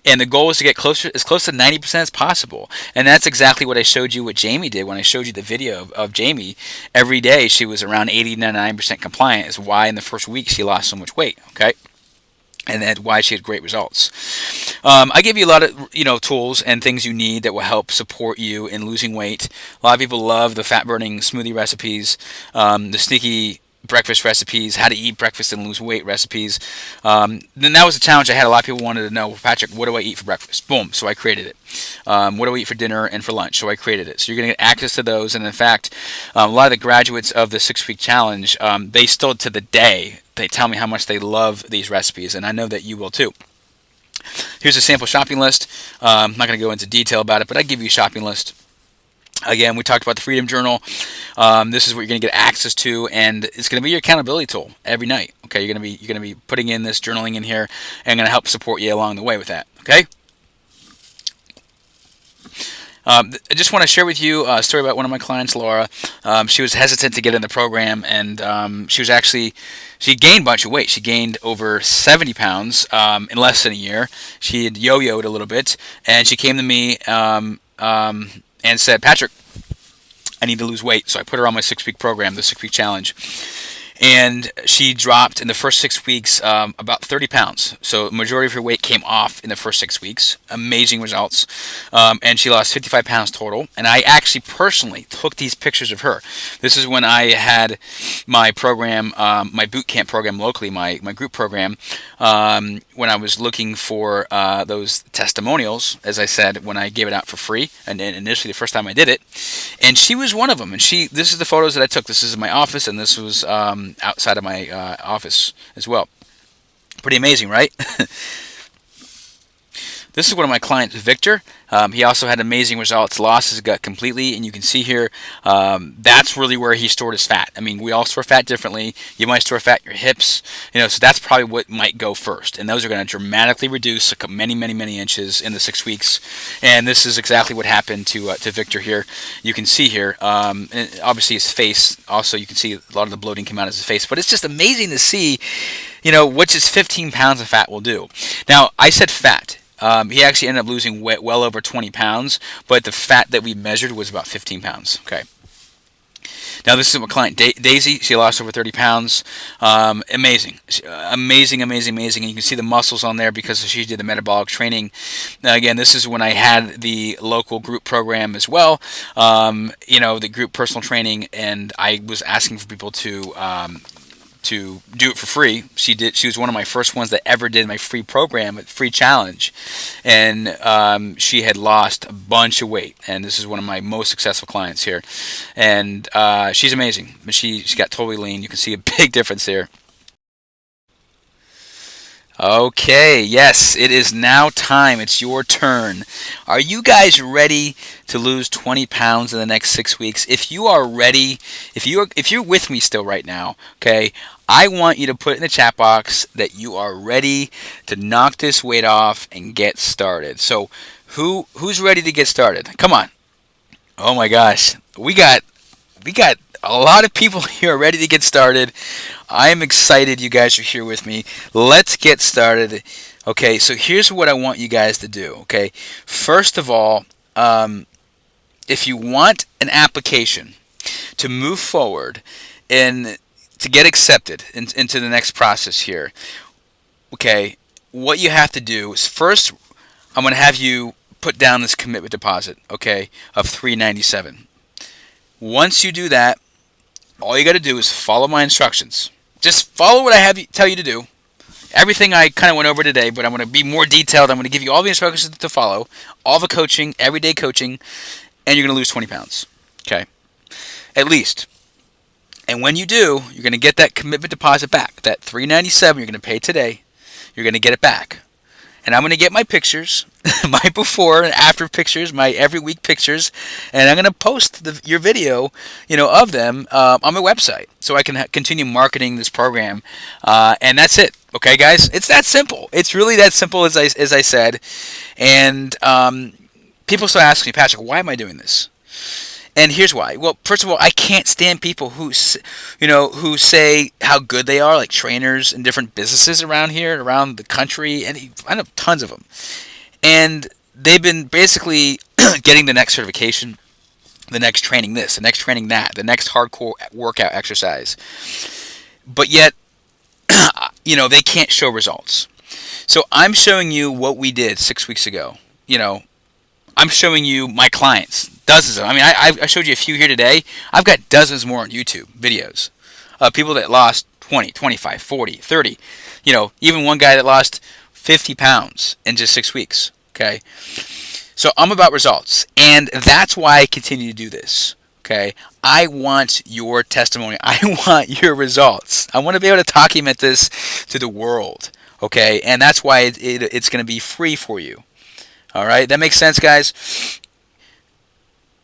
C: And the goal is to get as close to 90% as possible. And that's exactly what I showed you what Jamie did when I showed you the video of Jamie. Every day, she was around 89% compliant, is why in the first week she lost so much weight, okay? And that's why she had great results. I give you a lot of tools and things you need that will help support you in losing weight. A lot of people love the fat-burning smoothie recipes, the sneaky breakfast recipes, how to eat breakfast and lose weight recipes. Then that was a challenge I had. A lot of people wanted to know, well, Patrick, what do I eat for breakfast? Boom, so I created it. What do I eat for dinner and for lunch? So I created it. So you're going to get access to those. And in fact, a lot of the graduates of the 6-week challenge, they still to the day, they tell me how much they love these recipes, and I know that you will too. Here's a sample shopping list. I'm not going to go into detail about it, but I give you a shopping list. Again, we talked about the Freedom Journal. This is what you're going to get access to, and it's going to be your accountability tool every night. Okay, you're going to be putting in this journaling in here, and I'm going to help support you along the way with that. Okay. I just want to share with you a story about one of my clients, Laura. She was hesitant to get in the program, and she gained a bunch of weight. She gained over 70 pounds in less than a year. She had yo-yoed a little bit, and she came to me and said, Patrick, I need to lose weight. So I put her on my 6-week program, the 6-week challenge. and she dropped in the first 6 weeks about 30 pounds. So the majority of her weight came off in the first 6 weeks. Amazing results. And she lost 55 pounds total. And I actually personally took these pictures of her. This is when I had my program, my boot camp program locally, my group program, when I was looking for those testimonials, as I said, when I gave it out for free, and initially the first time I did it. And she was one of them. And this is the photos that I took. This is in my office, and this was outside of my office as well. Pretty amazing, right? This is one of my clients, Victor. He also had amazing results, lost his gut completely, and you can see here, that's really where he stored his fat. I mean, we all store fat differently. You might store fat in your hips, so that's probably what might go first. And those are going to dramatically reduce many, many, many inches in the 6 weeks. And this is exactly what happened to Victor here. You can see here, and obviously his face, also you can see a lot of the bloating came out of his face. But it's just amazing to see, what just 15 pounds of fat will do. Now, I said fat. He actually ended up losing well over 20 pounds, but the fat that we measured was about 15 pounds. Okay. Now, this is my client, Daisy. She lost over 30 pounds. Amazing. Amazing. And you can see the muscles on there because she did the metabolic training. Now, again, this is when I had the local group program as well, the group personal training, and I was asking for people to do it for free. She was one of my first ones that ever did my free program, free challenge, and she had lost a bunch of weight. And this is one of my most successful clients here, and she's amazing. She got totally lean. You can see a big difference here. Okay, yes, it is now time. It's your turn. Are you guys ready to lose 20 pounds in the next 6 weeks? If you are ready, if you're with me still right now, okay, I want you to put in the chat box that you are ready to knock this weight off and get started. So, who's ready to get started? Come on. Oh my gosh. We got a lot of people here ready to get started. I am excited you guys are here with me. Let's get started. Okay, so here's what I want you guys to do. Okay, first of all, if you want an application to move forward and to get accepted into the next process here, okay, what you have to do is first, I'm going to have you put down this commitment deposit, okay, of $397. Once you do that, all you got to do is follow my instructions. Just follow what I tell you to do. Everything I kind of went over today, but I'm going to be more detailed. I'm going to give you all the instructions to follow, all the coaching, everyday coaching, and you're going to lose 20 pounds. Okay? At least. And when you do, you're going to get that commitment deposit back. That $397 you're going to pay today, you're going to get it back. And I'm going to get my pictures, my before and after pictures, my every week pictures, and I'm going to post your video, of them on my website, so I can continue marketing this program. And that's it. Okay, guys, it's that simple. It's really that simple, as I said. And people still ask me, Patrick, why am I doing this? And here's why. Well, first of all, I can't stand people who say how good they are, like trainers in different businesses around here, around the country, and I know tons of them. And they've been basically getting the next certification, the next training this, the next training that, the next hardcore workout exercise. But yet, they can't show results. So I'm showing you what we did 6 weeks ago. I'm showing you my clients, dozens of them. I mean, I showed you a few here today. I've got dozens more on YouTube videos of people that lost 20, 25, 40, 30. Even one guy that lost 50 pounds in just 6 weeks. Okay? So I'm about results. And that's why I continue to do this. Okay? I want your testimony. I want your results. I want to be able to document this to the world. Okay? And that's why it's going to be free for you. All right, that makes sense, guys.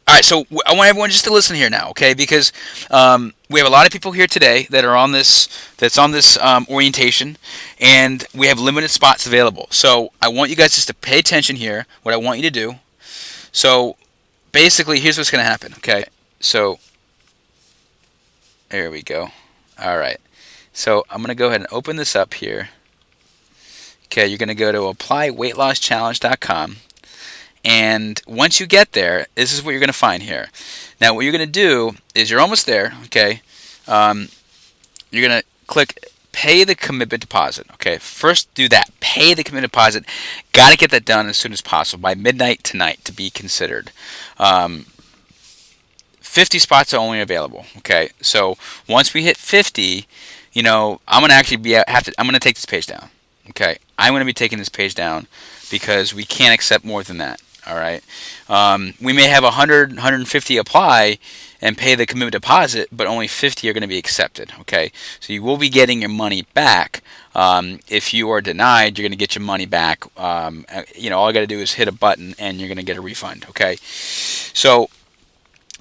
C: All right, so I want everyone just to listen here now, okay? Because we have a lot of people here today that are on this, orientation, and we have limited spots available. So I want you guys just to pay attention here. What I want you to do. So basically, here's what's going to happen, okay? So there we go. All right. So I'm going to go ahead and open this up here. Okay, you're going to go to applyweightlasschallenge.com, and once you get there, this is what you're going to find here. Now, what you're going to do is you're almost there, okay? you're going to click pay the commitment deposit. Okay, first do that. Pay the commitment deposit. Got to get that done as soon as possible by midnight tonight to be considered. 50 spots are only available. Okay, so once we hit 50, I'm gonna actually I'm gonna take this page down. Okay, I'm gonna be taking this page down because we can't accept more than that. All right, we may have 100, 150 apply and pay the commitment deposit, but only 50 are going to be accepted. Okay, so you will be getting your money back. If you are denied, you're going to get your money back. All you got to do is hit a button and you're going to get a refund. Okay, so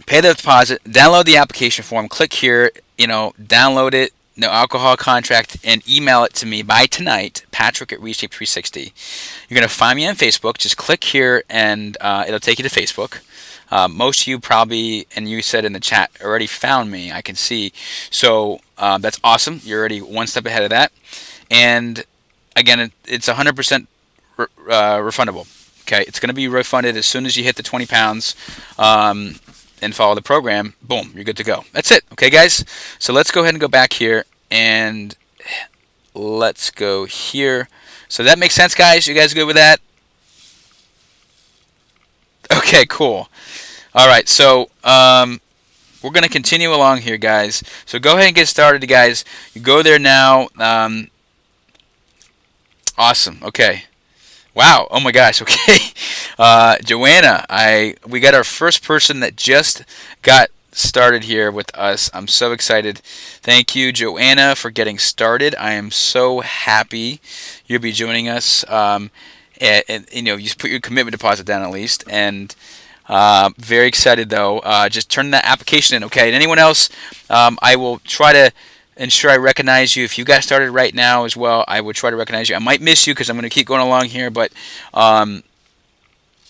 C: pay the deposit, download the application form, click here, download it, no alcohol contract, and email it to me by tonight, Patrick at Reshape360. You're going to find me on Facebook. Just click here and it'll take you to Facebook. Most of you probably, and you said in the chat, already found me, I can see. So that's awesome. You're already one step ahead of that. And again, it's 100% refundable. Okay, it's going to be refunded as soon as you hit the 20 pounds. And follow the program, boom, you're good to go. That's it. Okay, guys? So let's go ahead and go back here, and let's go here. So that makes sense, guys? You guys good with that? Okay, cool. All right, so we're going to continue along here, guys. So go ahead and get started, guys. You go there now. Awesome. Okay. Wow! Oh my gosh! Okay, Joanna, we got our first person that just got started here with us. I'm so excited. Thank you, Joanna, for getting started. I am so happy you'll be joining us. And you just put your commitment deposit down at least, and very excited though. Just turn that application in, okay? And anyone else, I will try to ensure I recognize you. If you got started right now as well, I would try to recognize you. I might miss you because I'm going to keep going along here, but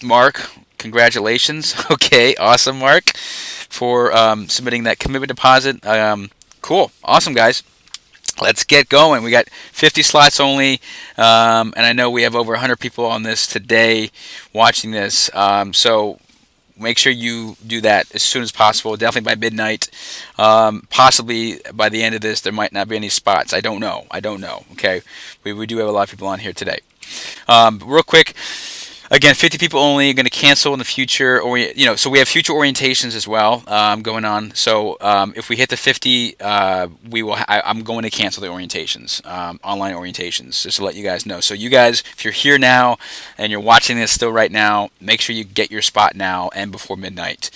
C: Mark, congratulations. Okay, awesome, Mark, for submitting that commitment deposit. Cool, awesome, guys. Let's get going. We got 50 slots only, and I know we have over 100 people on this today watching this, so make sure you do that as soon as possible, definitely by midnight. Possibly by the end of this, there might not be any spots. I don't know. Okay, we do have a lot of people on here today. Real quick, again, 50 people only. Going to cancel in the future, or so we have future orientations as well going on. So if we hit the 50, we will. I'm going to cancel the orientations, online orientations, just to let you guys know. So you guys, if you're here now and you're watching this still right now, make sure you get your spot now and before midnight,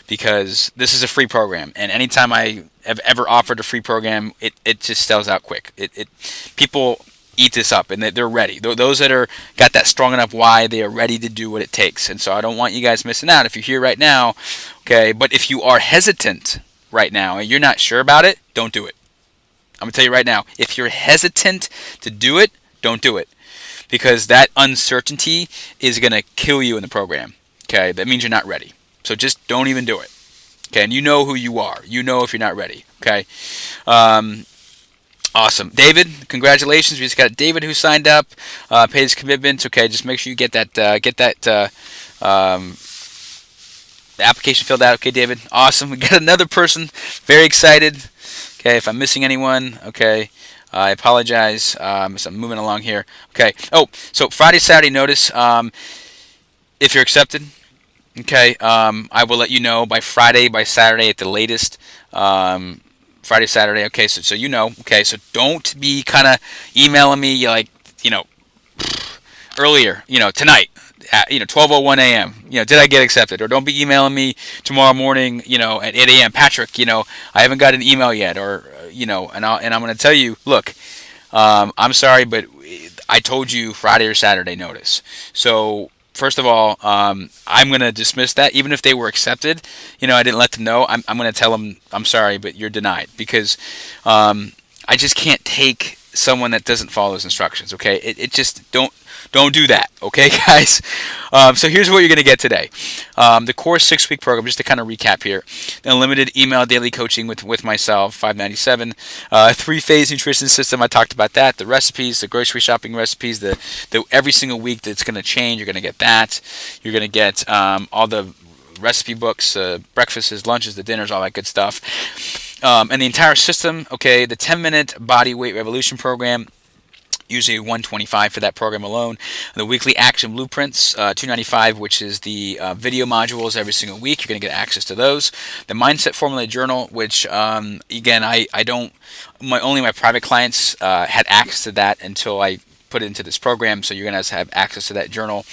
C: because this is a free program, and anytime I have ever offered a free program, it just sells out quick. People eat this up, and they're ready. Those that are got that strong enough why, they are ready to do what it takes. And so I don't want you guys missing out if you're here right now. Okay, but if you are hesitant right now and you're not sure about it, don't do it. I'm gonna tell you right now, if you're hesitant to do it, don't do it, because that uncertainty is gonna kill you in the program. Okay, that means you're not ready. So just don't even do it. Okay, and you know who you are. You know if you're not ready. Okay. Awesome. David, congratulations. We just got David who signed up, paid his commitment. Okay, just make sure you get that application filled out. Okay, David. Awesome. We got another person. Very excited. Okay, if I'm missing anyone, okay, I apologize. As I'm moving along here. Okay. Oh, so Friday, Saturday notice. If you're accepted, okay, I will let you know by Friday, by Saturday at the latest. Friday, Saturday. Okay, so okay, so don't be kind of emailing me earlier, tonight at 12:01 a.m. Did I get accepted? Or don't be emailing me tomorrow morning, at 8 a.m. Patrick, I haven't got an email yet, or and I'm going to tell you, look, I'm sorry, but I told you Friday or Saturday notice. So first of all, I'm going to dismiss that. Even if they were accepted, I didn't let them know. I'm going to tell them, I'm sorry, but you're denied, because I just can't take someone that doesn't follow those instructions, okay? It just, don't do that, okay, guys? So here's what you're going to get today. The core 6-week program, just to kind of recap here. The unlimited email daily coaching with myself, $597. 3-phase nutrition system, I talked about that. The recipes, the grocery shopping recipes, the every single week that's going to change, you're going to get that. You're going to get all the recipe books, breakfasts, lunches, the dinners, all that good stuff. And the entire system, okay, the 10-minute body weight revolution program, usually 125 for that program alone. The weekly action blueprints, 295, which is the video modules every single week. You're going to get access to those. The mindset formula journal, which again, I don't, only my private clients had access to that until I put it into this program. So you're going to have access to that journal.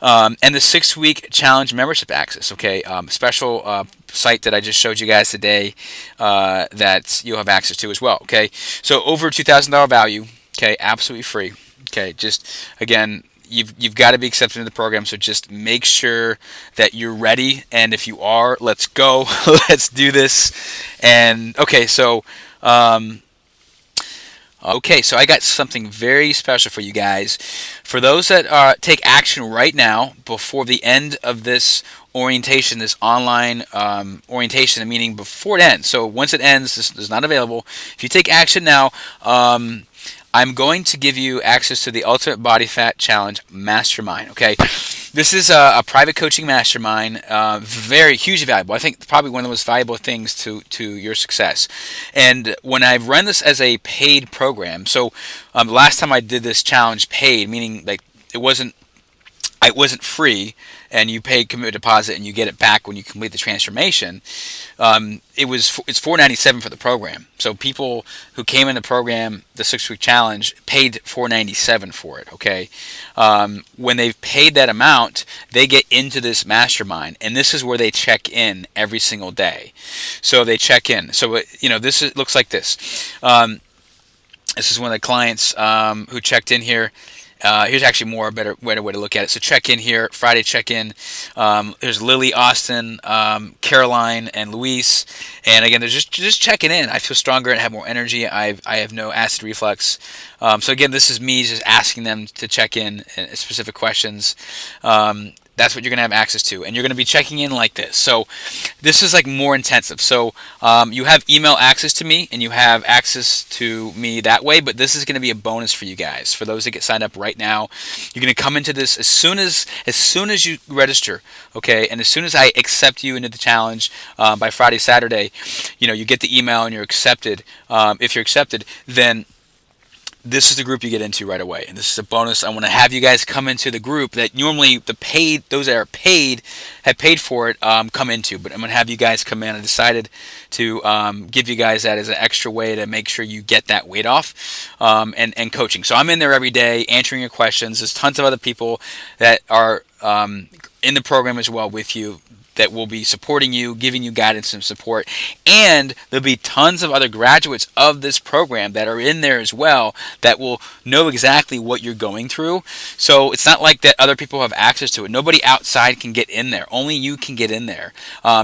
C: And the 6-week challenge membership access, okay, special site that I just showed you guys today that you'll have access to as well, okay. So over $2,000 value. Okay, absolutely free. Okay, just again, you've got to be accepted in the program, so just make sure that you're ready. And if you are, let's go. Let's do this. And okay, so I got something very special for you guys. For those that take action right now before the end of this orientation, this online orientation, meaning before it ends. So once it ends, this is not available. If you take action now, I'm going to give you access to the Ultimate Body Fat Challenge Mastermind, okay? This is a private coaching mastermind, very hugely valuable. I think probably one of the most valuable things to your success. And when I run this as a paid program, so last time I did this challenge paid, meaning like it wasn't free, and you pay commit deposit and you get it back when you complete the transformation. It's $497 for the program. So people who came in the program, the 6-week challenge, paid $497 for it. Okay, when they've paid that amount, they get into this mastermind, and this is where they check in every single day. So they check in. So this looks like this. This is one of the clients who checked in here. Here's actually a better way to look at it. So check in here, Friday check in. There's Lily, Austin, Caroline, and Luis. And again, they're just checking in. I feel stronger and have more energy. I have no acid reflux. So again, this is me just asking them to check in specific questions. That's what you're going to have access to. And you're going to be checking in like this. So this is like more intensive. So you have email access to me, and you have access to me that way. But this is going to be a bonus for you guys. For those that get signed up right now, you're going to come into this as soon as you register, okay? And as soon as I accept you into the challenge by Friday, Saturday, you get the email and you're accepted. If you're accepted, then this is the group you get into right away, and this is a bonus. I want to have you guys come into the group that normally those that are paid, have paid for it, come into. But I'm going to have you guys come in. I decided to give you guys that as an extra way to make sure you get that weight off, and coaching. So I'm in there every day answering your questions. There's tons of other people that are in the program as well with you, that will be supporting you, giving you guidance and support. And there'll be tons of other graduates of this program that are in there as well that will know exactly what you're going through. So it's not like that other people have access to it. Nobody outside can get in there. Only you can get in there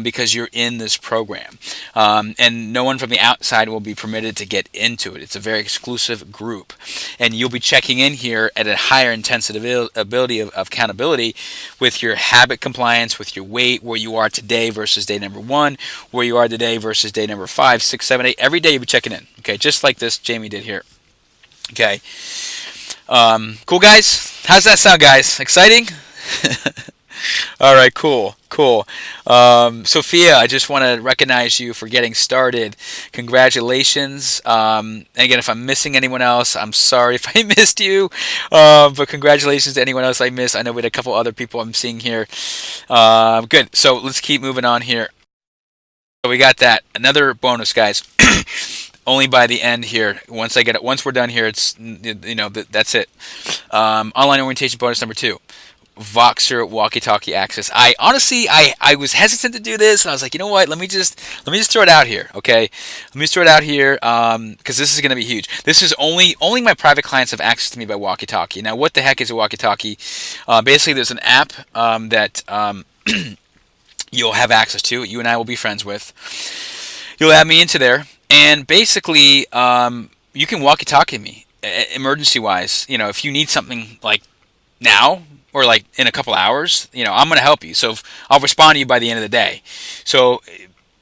C: because you're in this program. And no one from the outside will be permitted to get into it. It's a very exclusive group. And you'll be checking in here at a higher intensity ability of accountability with your habit compliance, with your weight, where you are today versus day number 1, where you are today versus day number 5, 6, 7, 8. Every day you'll be checking in. Okay, just like this Jamie did here. Okay. Cool, guys? How's that sound, guys? Exciting? All right, cool. Sophia, I just want to recognize you for getting started. Congratulations. And again, if I'm missing anyone else, I'm sorry if I missed you. But congratulations to anyone else I missed. I know we had a couple other people I'm seeing here. Good. So let's keep moving on here. So we got that. Another bonus, guys. Only by the end here. Once we're done here, it's that's it. Online orientation bonus number 2. Voxer walkie-talkie access. I honestly was hesitant to do this, and I was like, you know what? Let me just throw it out here, okay? Let me just throw it out here because this is going to be huge. This is only my private clients have access to me by walkie-talkie. Now, what the heck is a walkie-talkie? Basically, there's an app that you'll have access to. You and I will be friends with. You'll add me into there, and basically, you can walkie-talkie me emergency-wise. If you need something like now, or like in a couple hours, I'm going to help you. So I'll respond to you by the end of the day. So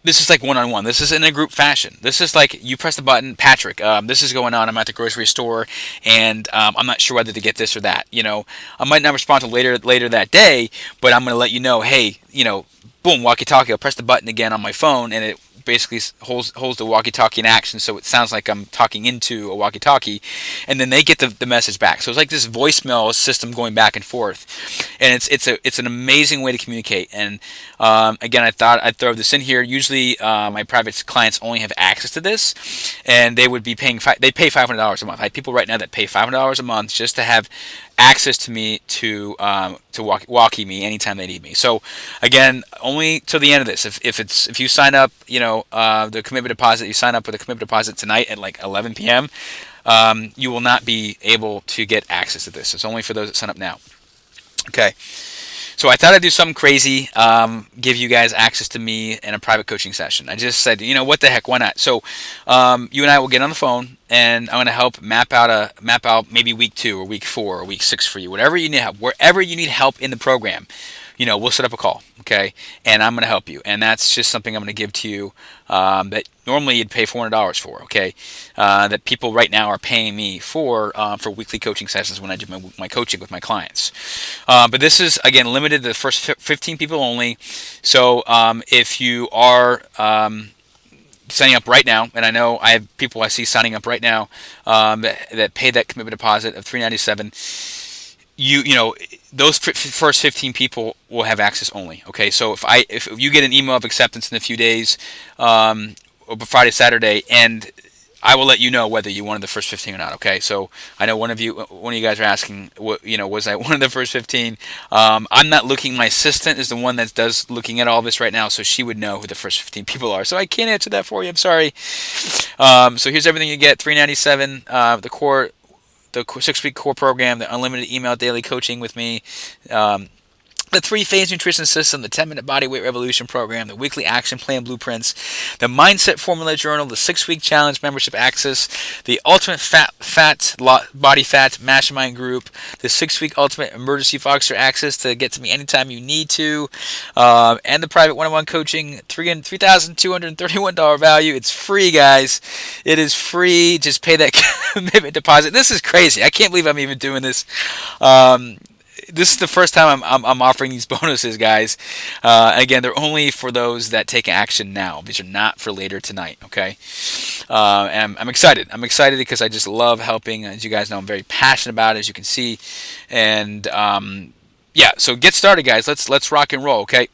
C: this is like one-on-one. This is in a group fashion. This is like you press the button, Patrick, this is going on. I'm at the grocery store, and I'm not sure whether to get this or that. I might not respond to later that day, but I'm going to let you know, hey, boom, walkie-talkie. I'll press the button again on my phone, and it basically holds the walkie-talkie in action, so it sounds like I'm talking into a walkie-talkie, and then they get the message back. So it's like this voicemail system going back and forth, and it's an amazing way to communicate. And again, I thought I'd throw this in here. Usually, my private clients only have access to this, and they would be paying they pay $500 a month. I have people right now that pay $500 a month just to have access to me to walkie me anytime they need me. So again, only till the end of this. If you sign up, the commitment deposit, you sign up with a commitment deposit tonight at like 11 p.m. You will not be able to get access to this. It's only for those that sign up now. Okay. So I thought I'd do something crazy, give you guys access to me in a private coaching session. I just said, what the heck, why not? So you and I will get on the phone, and I'm going to help map out maybe week 2 or week 4 or week 6 for you, whatever you need help, wherever you need help in the program. We'll set up a call, okay? And I'm going to help you. And that's just something I'm going to give to you that normally you'd pay $400 for, okay? That people right now are paying me for weekly coaching sessions when I do my coaching with my clients. But this is, again, limited to the first 15 people only. So if you are signing up right now, and I know I have people I see signing up right now that pay that commitment deposit of $397. Those first 15 people will have access only. Okay, so if you get an email of acceptance in a few days, or Friday, Saturday, and I will let you know whether you wanted the first 15 or not. Okay, so I know one of you guys are asking, was I one of the first 15? I'm not looking. My assistant is the one that does looking at all this right now, so she would know who the first 15 people are. So I can't answer that for you. I'm sorry. So here's everything you get: $397, the 6-week core program, the unlimited email daily coaching with me, the 3-phase nutrition system, the 10-minute body weight revolution program, the weekly action plan blueprints, the mindset formula journal, the 6-week challenge membership access, the ultimate body fat mastermind group, the 6-week ultimate emergency Voxer access to get to me anytime you need to, and the private one-on-one coaching, $3,231 value. It's free, guys. It is free. Just pay that commitment deposit. This is crazy. I can't believe I'm even doing this. This is the first time I'm offering these bonuses, guys. Again, they're only for those that take action now. These are not for later tonight, okay? And I'm excited. I'm excited because I just love helping. As you guys know, I'm very passionate about it, as you can see. And yeah, so get started, guys. Let's rock and roll, okay?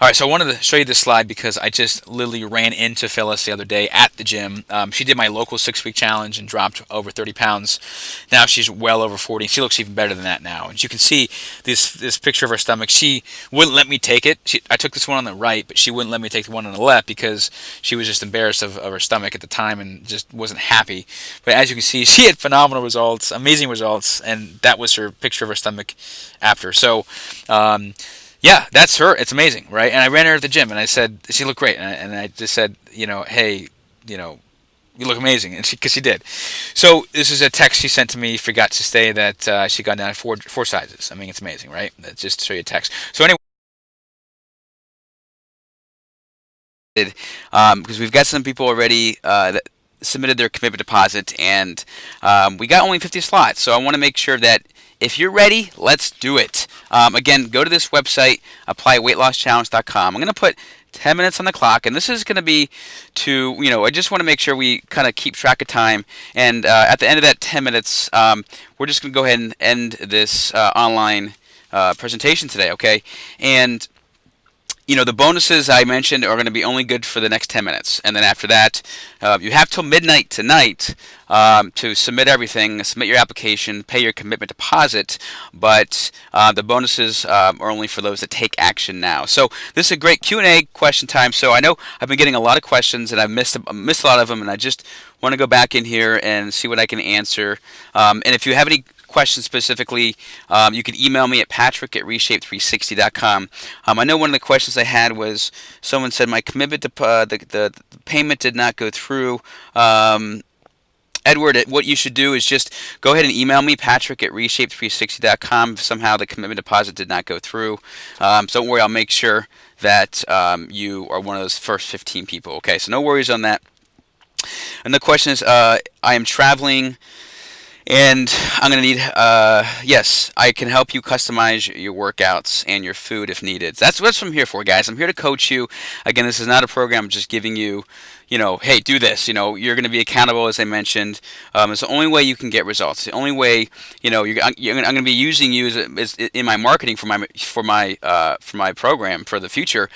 C: All right, so I wanted to show you this slide because I just literally ran into Phyllis the other day at the gym. She did my local 6-week challenge and dropped over 30 pounds. Now she's well over 40. She looks even better than that now. And you can see this picture of her stomach. She wouldn't let me take it. I took this one on the right, but she wouldn't let me take the one on the left because she was just embarrassed of her stomach at the time and just wasn't happy. But as you can see, she had phenomenal results, amazing results, and that was her picture of her stomach after. So, yeah, that's her. It's amazing, right? And I ran her at the gym, and I said, she looked great. And I just said, hey, you look amazing. And because she did. So this is a text she sent to me, forgot to say that she got down four sizes. I mean, it's amazing, right? That's just to show you a text. So anyway, because we've got some people already that submitted their commitment deposit, and we got only 50 slots. So I want to make sure that if you're ready, let's do it. Again, go to this website, applyweightlasschallenge.com. I'm going to put 10 minutes on the clock, and this is going to be to, I just want to make sure we kind of keep track of time. And at the end of that 10 minutes, we're just going to go ahead and end this online presentation today, okay? And the bonuses I mentioned are going to be only good for the next 10 minutes. And then after that, you have till midnight tonight to submit everything, submit your application, pay your commitment deposit. But the bonuses are only for those that take action now. So this is a great Q&A question time. So I know I've been getting a lot of questions, and I've missed a lot of them. And I just want to go back in here and see what I can answer. And if you have any questions specifically, you can email me at patrick@reshape360.com. I know one of the questions I had was someone said my commitment to the payment did not go through. Edward, what you should do is just go ahead and email me, patrick@reshape360.com, if somehow the commitment deposit did not go through. So don't worry, I'll make sure that you are one of those first 15 people. Okay, so no worries on that. And the question is, I am traveling And I'm going to need, yes, I can help you customize your workouts and your food if needed. That's what I'm here for, guys. I'm here to coach you. Again, this is not a program I'm just giving you, hey, do this. You're going to be accountable, as I mentioned. It's the only way you can get results. The only way, I'm going to be using you as in my marketing for my program for the future.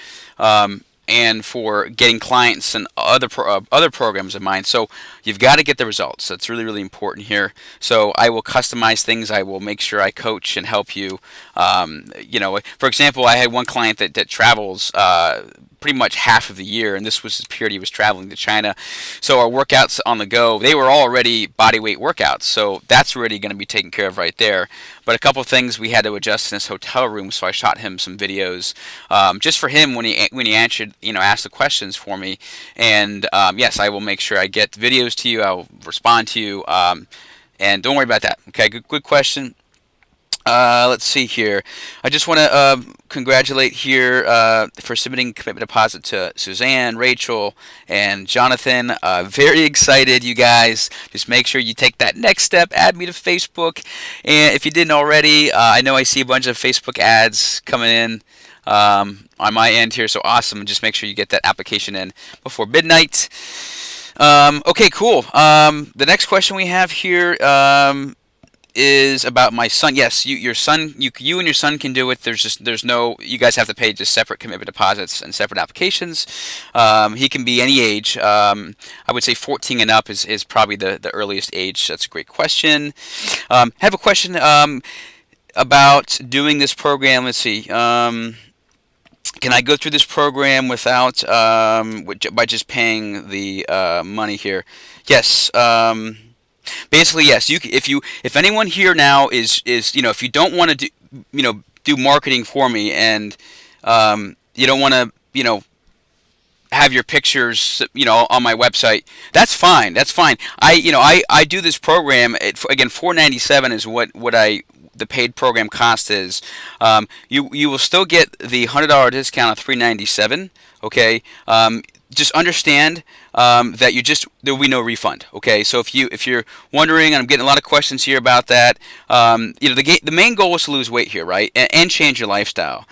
C: And for getting clients and other programs of mine. So you've got to get the results. That's really, really important here. So I will customize things. I will make sure I coach and help you. For example, I had one client that travels pretty much half of the year, and this was his period he was traveling to China. So our workouts on the go, they were already body weight workouts. So that's already going to be taken care of right there. But a couple of things we had to adjust in his hotel room, so I shot him some videos just for him when he answered, asked the questions for me. And yes, I will make sure I get videos to you. I'll respond to you. And don't worry about that. Okay, good question. Let's see here. I just want to congratulate here for submitting commitment deposit to Suzanne, Rachel, and Jonathan. Very excited, you guys. Just make sure you take that next step. Add me to Facebook. And if you didn't already, I know I see a bunch of Facebook ads coming in on my end here. So awesome. Just make sure you get that application in before midnight. Okay, cool. The next question we have here is about my son. Yes, your son, you and your son can do it. There's no, you guys have to pay just separate commitment deposits and separate applications. He can be any age. I would say 14 and up is probably the earliest age. That's a great question. I have a question about doing this program. Let's see. Can I go through this program without by just paying the money here? Yes. Basically, yes. If anyone here now is if you don't want to do marketing for me, and you don't want to have your pictures on my website, that's fine. That's fine. I do this program again. $497 is what the paid program cost is. You will still get the $100 discount of $397. Okay. Just understand that there will be no refund. Okay, so if you're wondering, and I'm getting a lot of questions here about that, the main goal is to lose weight here, right, and change your lifestyle.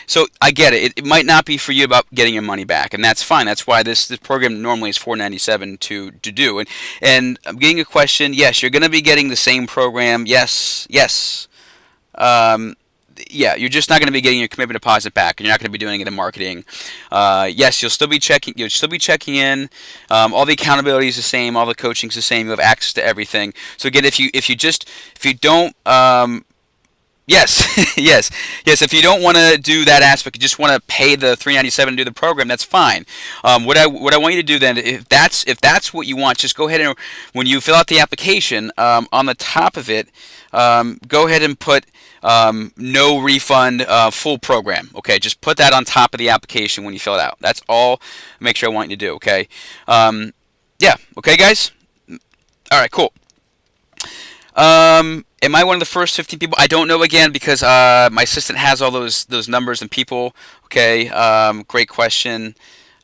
C: So I get it. It might not be for you about getting your money back, and that's fine. That's why this program normally is $497 to do. And I'm getting a question. Yes, you're going to be getting the same program. Yes. Yeah, you're just not going to be getting your commitment deposit back, and you're not going to be doing it in marketing. Yes, you'll still be checking in. All the accountability is the same. All the coaching is the same. You have access to everything. So again, if you don't, yes, yes. If you don't want to do that aspect, you just want to pay the $397 to do the program. That's fine. What I want you to do then, if that's what you want, just go ahead and when you fill out the application, on the top of it, go ahead and put no refund, full program. Okay, just put that on top of the application when you fill it out. That's all. Make sure I want you to do. Okay. Yeah. Okay, guys. All right. Cool. Am I one of the first 15 people? I don't know, again, because my assistant has all those numbers and people. Okay. Great question.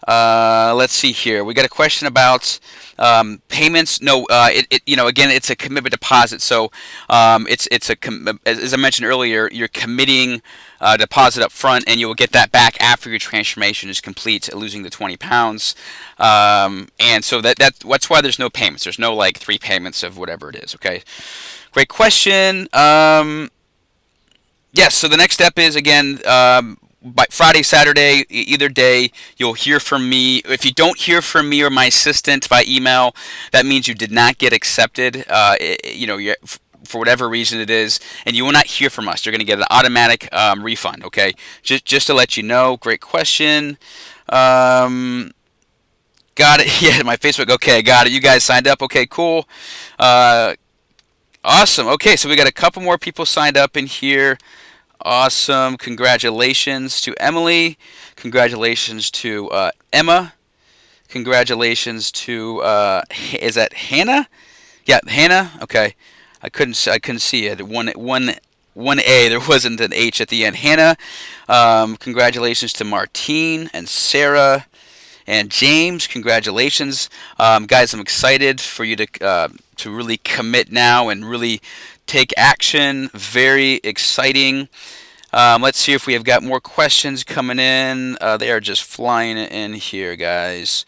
C: Let's see here. We got a question about payments. No, again, it's a commitment deposit. So as I mentioned earlier, you're committing deposit up front, and you will get that back after your transformation is complete, losing the 20 pounds. And so that's why there's no payments. There's no 3 payments of whatever it is. Okay. Great question. Yes. So the next step is, again, by Friday, Saturday, either day, you'll hear from me. If you don't hear from me or my assistant by email, that means you did not get accepted. For whatever reason it is, and you will not hear from us. You're going to get an automatic refund. Okay, just to let you know. Great question. Got it. Yeah, my Facebook. Okay, got it. You guys signed up. Okay, cool. Awesome. Okay, so we got a couple more people signed up in here. Awesome. Congratulations to Emily. Congratulations to Emma. Congratulations to is that Hannah? Yeah, Hannah. Okay. I couldn't see it. One A. There wasn't an H at the end. Hannah. Congratulations to Martine and Sarah And James, congratulations. Guys, I'm excited for you to really commit now and really take action. Very exciting. Let's see if we have got more questions coming in. They are just flying in here, guys.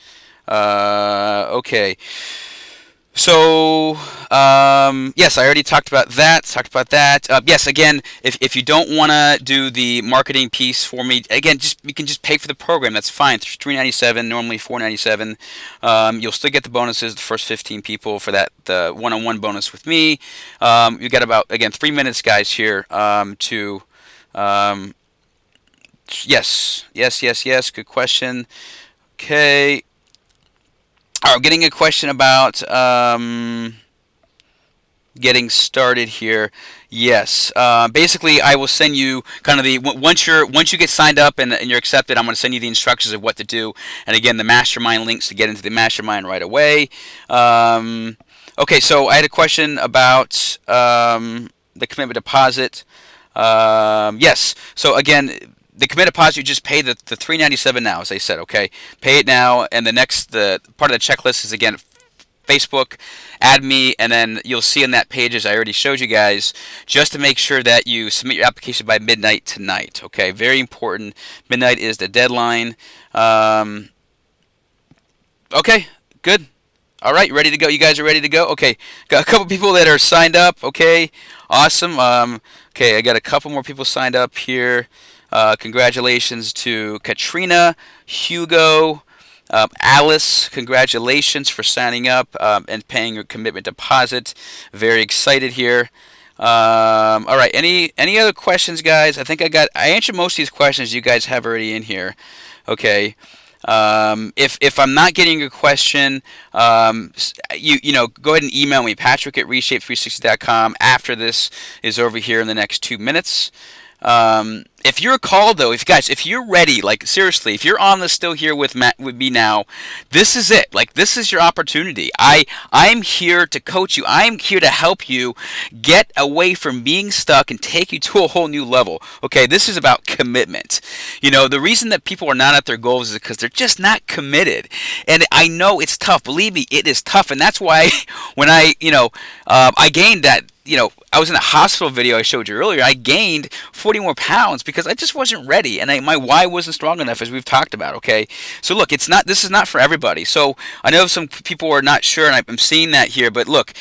C: Okay. So, yes, I already talked about that. Yes, again, if you don't want to do the marketing piece for me, again, you can just pay for the program. That's fine. It's $397, normally $497. You'll still get the bonuses, the first 15 people for that, the one-on-one bonus with me. You got about, again, 3 minutes, guys, here to... yes. Good question. Okay. All right, I'm getting a question about getting started here. Yes. Basically, I will send you kind of once you get signed up and you're accepted, I'm going to send you the instructions of what to do. And again, the mastermind links to get into the mastermind right away. Okay, so I had a question about the commitment deposit. Yes. So again, the commit deposit, you just pay the $397 now, as I said. Okay, pay it now, and the part of the checklist is again Facebook, add me, and then you'll see on that page, as I already showed you guys, just to make sure that you submit your application by midnight tonight. Okay, very important. Midnight is the deadline. Okay, good. All right, ready to go? You guys are ready to go? Okay, got a couple people that are signed up. Okay, awesome. Okay, I got a couple more people signed up here. Congratulations to Katrina, Hugo, Alice. Congratulations for signing up and paying your commitment deposit. Very excited here. All right, any other questions, guys? I think I answered most of these questions you guys have already in here. Okay. If I'm not getting your question, you know, go ahead and email me, Patrick@Reshape360.com, after this is over here in the next 2 minutes. If you're called though, if you're ready, like seriously, if you're on this still here with me now, this is it. Like, this is your opportunity. I'm here to coach you. I'm here to help you get away from being stuck and take you to a whole new level. Okay, this is about commitment. You know, the reason that people are not at their goals is because they're just not committed. And I know it's tough. Believe me, it is tough. And that's why when I gained that. You know, I was in a hospital video I showed you earlier. I gained 40 more pounds because I just wasn't ready, and my why wasn't strong enough, as we've talked about. Okay, so look, this is not for everybody. So I know some people are not sure, and I'm seeing that here. But look,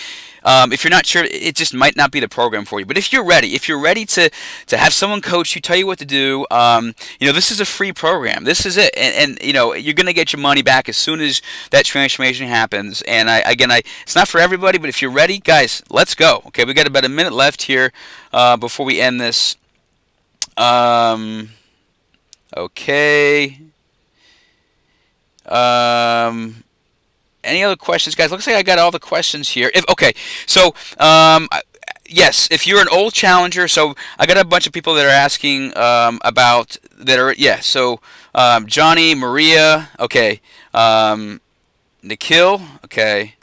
C: if you're not sure, it just might not be the program for you. But if you're ready to have someone coach you, tell you what to do, you know, this is a free program. This is it, and you know, you're gonna get your money back as soon as that transformation happens. And it's not for everybody, but if you're ready, guys, let's go. Okay, we got about a minute left here before we end this. Okay. Any other questions, guys? Looks like I got all the questions here. Yes, if you're an old challenger, so I got a bunch of people that are asking about that are So Johnny, Maria, okay, Nikhil, okay.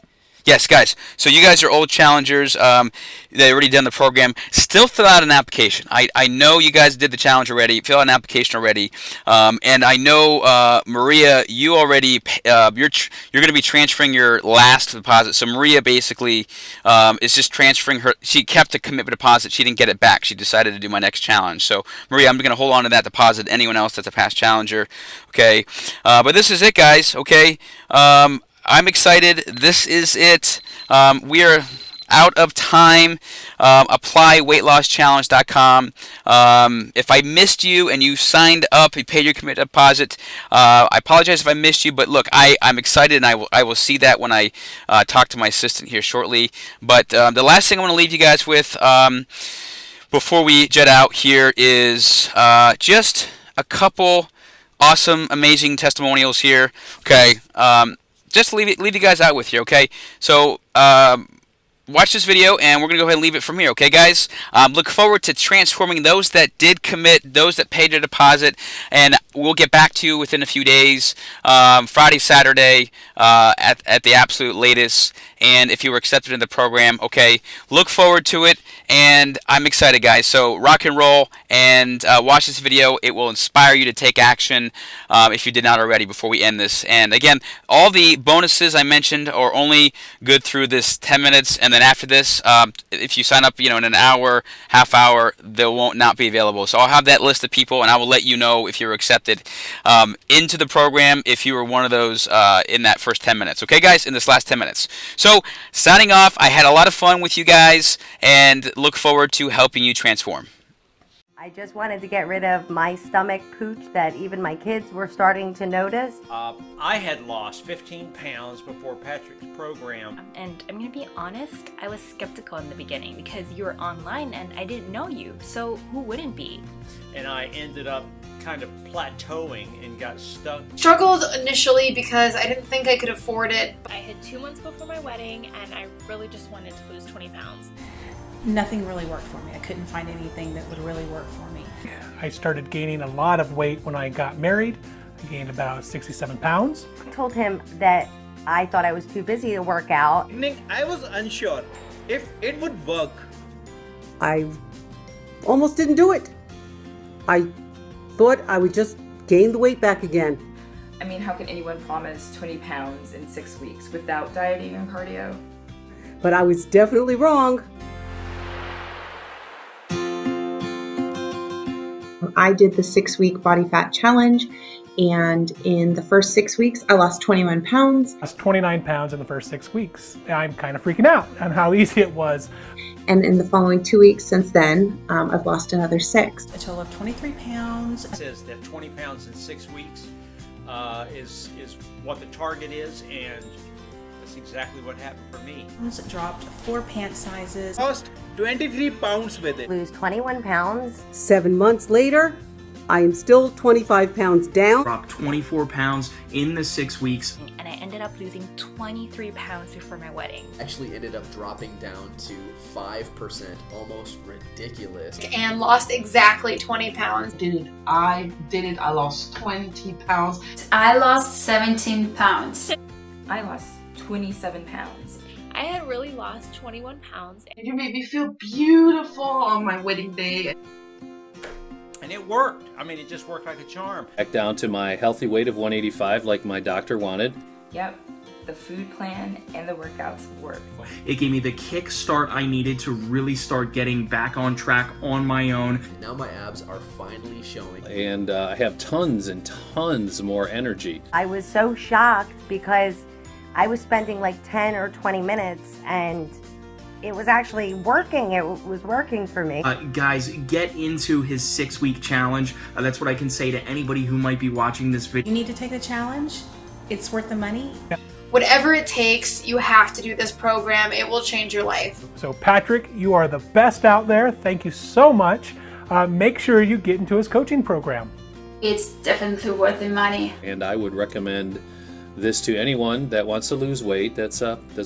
C: Yes, guys. So you guys are old challengers. They already done the program. Still fill out an application. I know you guys did the challenge already. Fill out an application already. And I know Maria, you already you're going to be transferring your last deposit. So Maria basically is just transferring her. She kept a commitment deposit. She didn't get it back. She decided to do my next challenge. So Maria, I'm going to hold on to that deposit. Anyone else that's a past challenger, okay? But this is it, guys. Okay. I'm excited. This is it. We are out of time. Apply weightlosschallenge.com. If I missed you and you signed up, you paid your commit deposit, I apologize if I missed you, but look, I'm excited, and I will see that when I talk to my assistant here shortly. But the last thing I want to leave you guys with before we jet out here is just a couple awesome, amazing testimonials here. Okay. Just leave you guys out with you, okay? So, watch this video, and we're going to go ahead and leave it from here, okay, guys? Look forward to transforming those that did commit, those that paid a deposit, and we'll get back to you within a few days, Friday, Saturday, at the absolute latest. And if you were accepted in the program, okay, look forward to it, and I'm excited, guys. So rock and roll, and watch this video. It will inspire you to take action if you did not already before we end this. And again, all the bonuses I mentioned are only good through this 10 minutes, and then after this, if you sign up, in an hour, half hour, they won't not be available. So I'll have that list of people, and I will let you know if you're accepted into the program if you were one of those in that first 10 minutes. Okay, guys, in this last 10 minutes. So signing off, I had a lot of fun with you guys, and look forward to helping you transform.
E: I just wanted to get rid of my stomach pooch that even my kids were starting to notice.
F: I had lost 15 pounds before Patrick's program.
G: And I'm going to be honest, I was skeptical in the beginning because you were online and I didn't know you, so who wouldn't be?
F: And I ended up kind of plateauing and got stuck.
H: Struggled initially because I didn't think I could afford it.
I: I had 2 months before my wedding and I really just wanted to lose 20 pounds.
J: Nothing really worked for me. I couldn't find anything that would really work for me.
K: I started gaining a lot of weight when I got married. I gained about 67 pounds.
E: I told him that I thought I was too busy to work out.
F: I was unsure if it would work.
L: I almost didn't do it. I thought I would just gain the weight back again.
M: I mean, how can anyone promise 20 pounds in 6 weeks without dieting and cardio?
L: But I was definitely wrong.
N: I did the 6-week body fat challenge, and in the first 6 weeks, I lost 21 pounds.
K: I lost 29 pounds in the first 6 weeks. I'm kind of freaking out on how easy it was.
N: And in the following 2 weeks since then, I've lost another 6.
J: A total of 23 pounds.
F: It says that 20 pounds in 6 weeks is what the target is, and that's exactly what happened for me.
J: Dropped 4 pant sizes.
F: Lost 23 pounds with it.
E: Lose 21 pounds.
L: 7 months later, I am still 25 pounds down.
B: Dropped 24 pounds in the 6 weeks.
G: And I ended up losing 23 pounds before my wedding.
O: Actually ended up dropping down to 5%, almost ridiculous.
H: And lost exactly 20 pounds.
P: I lost 20 pounds.
Q: I lost 17 pounds.
M: I lost 27 pounds.
I: I had really lost 21 pounds.
P: You made me feel beautiful on my wedding day.
F: And it worked. I mean, it just worked like a charm.
R: Back down to my healthy weight of 185 like my doctor wanted.
M: Yep, the food plan and the workouts worked.
B: It gave me the kickstart I needed to really start getting back on track on my own.
O: Now my abs are finally showing.
R: And I have tons and tons more energy.
E: I was so shocked because I was spending like 10 or 20 minutes and it was actually working. It was working for me.
B: Guys, get into his 6-week challenge. That's what I can say to anybody who might be watching this video.
J: You need to take the challenge. It's worth the money.
H: Whatever it takes, you have to do this program. It will change your life.
K: So Patrick, you are the best out there. Thank you so much. Make sure you get into his coaching program.
Q: It's definitely worth the money.
R: And I would recommend this to anyone that wants to lose weight that's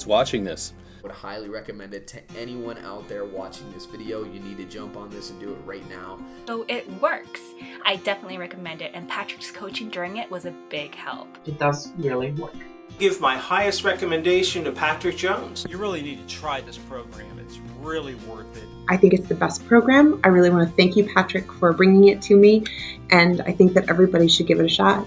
R: watching this.
O: I would highly recommend it to anyone out there watching this video. You need to jump on this and do it right now.
G: So it works. I definitely recommend it, and Patrick's coaching during it was a big help.
P: It does really work.
F: Give my highest recommendation to Patrick Jones. You really need to try this program. It's really worth it.
N: I think it's the best program. I really want to thank you, Patrick, for bringing it to me, and I think that everybody should give it a shot.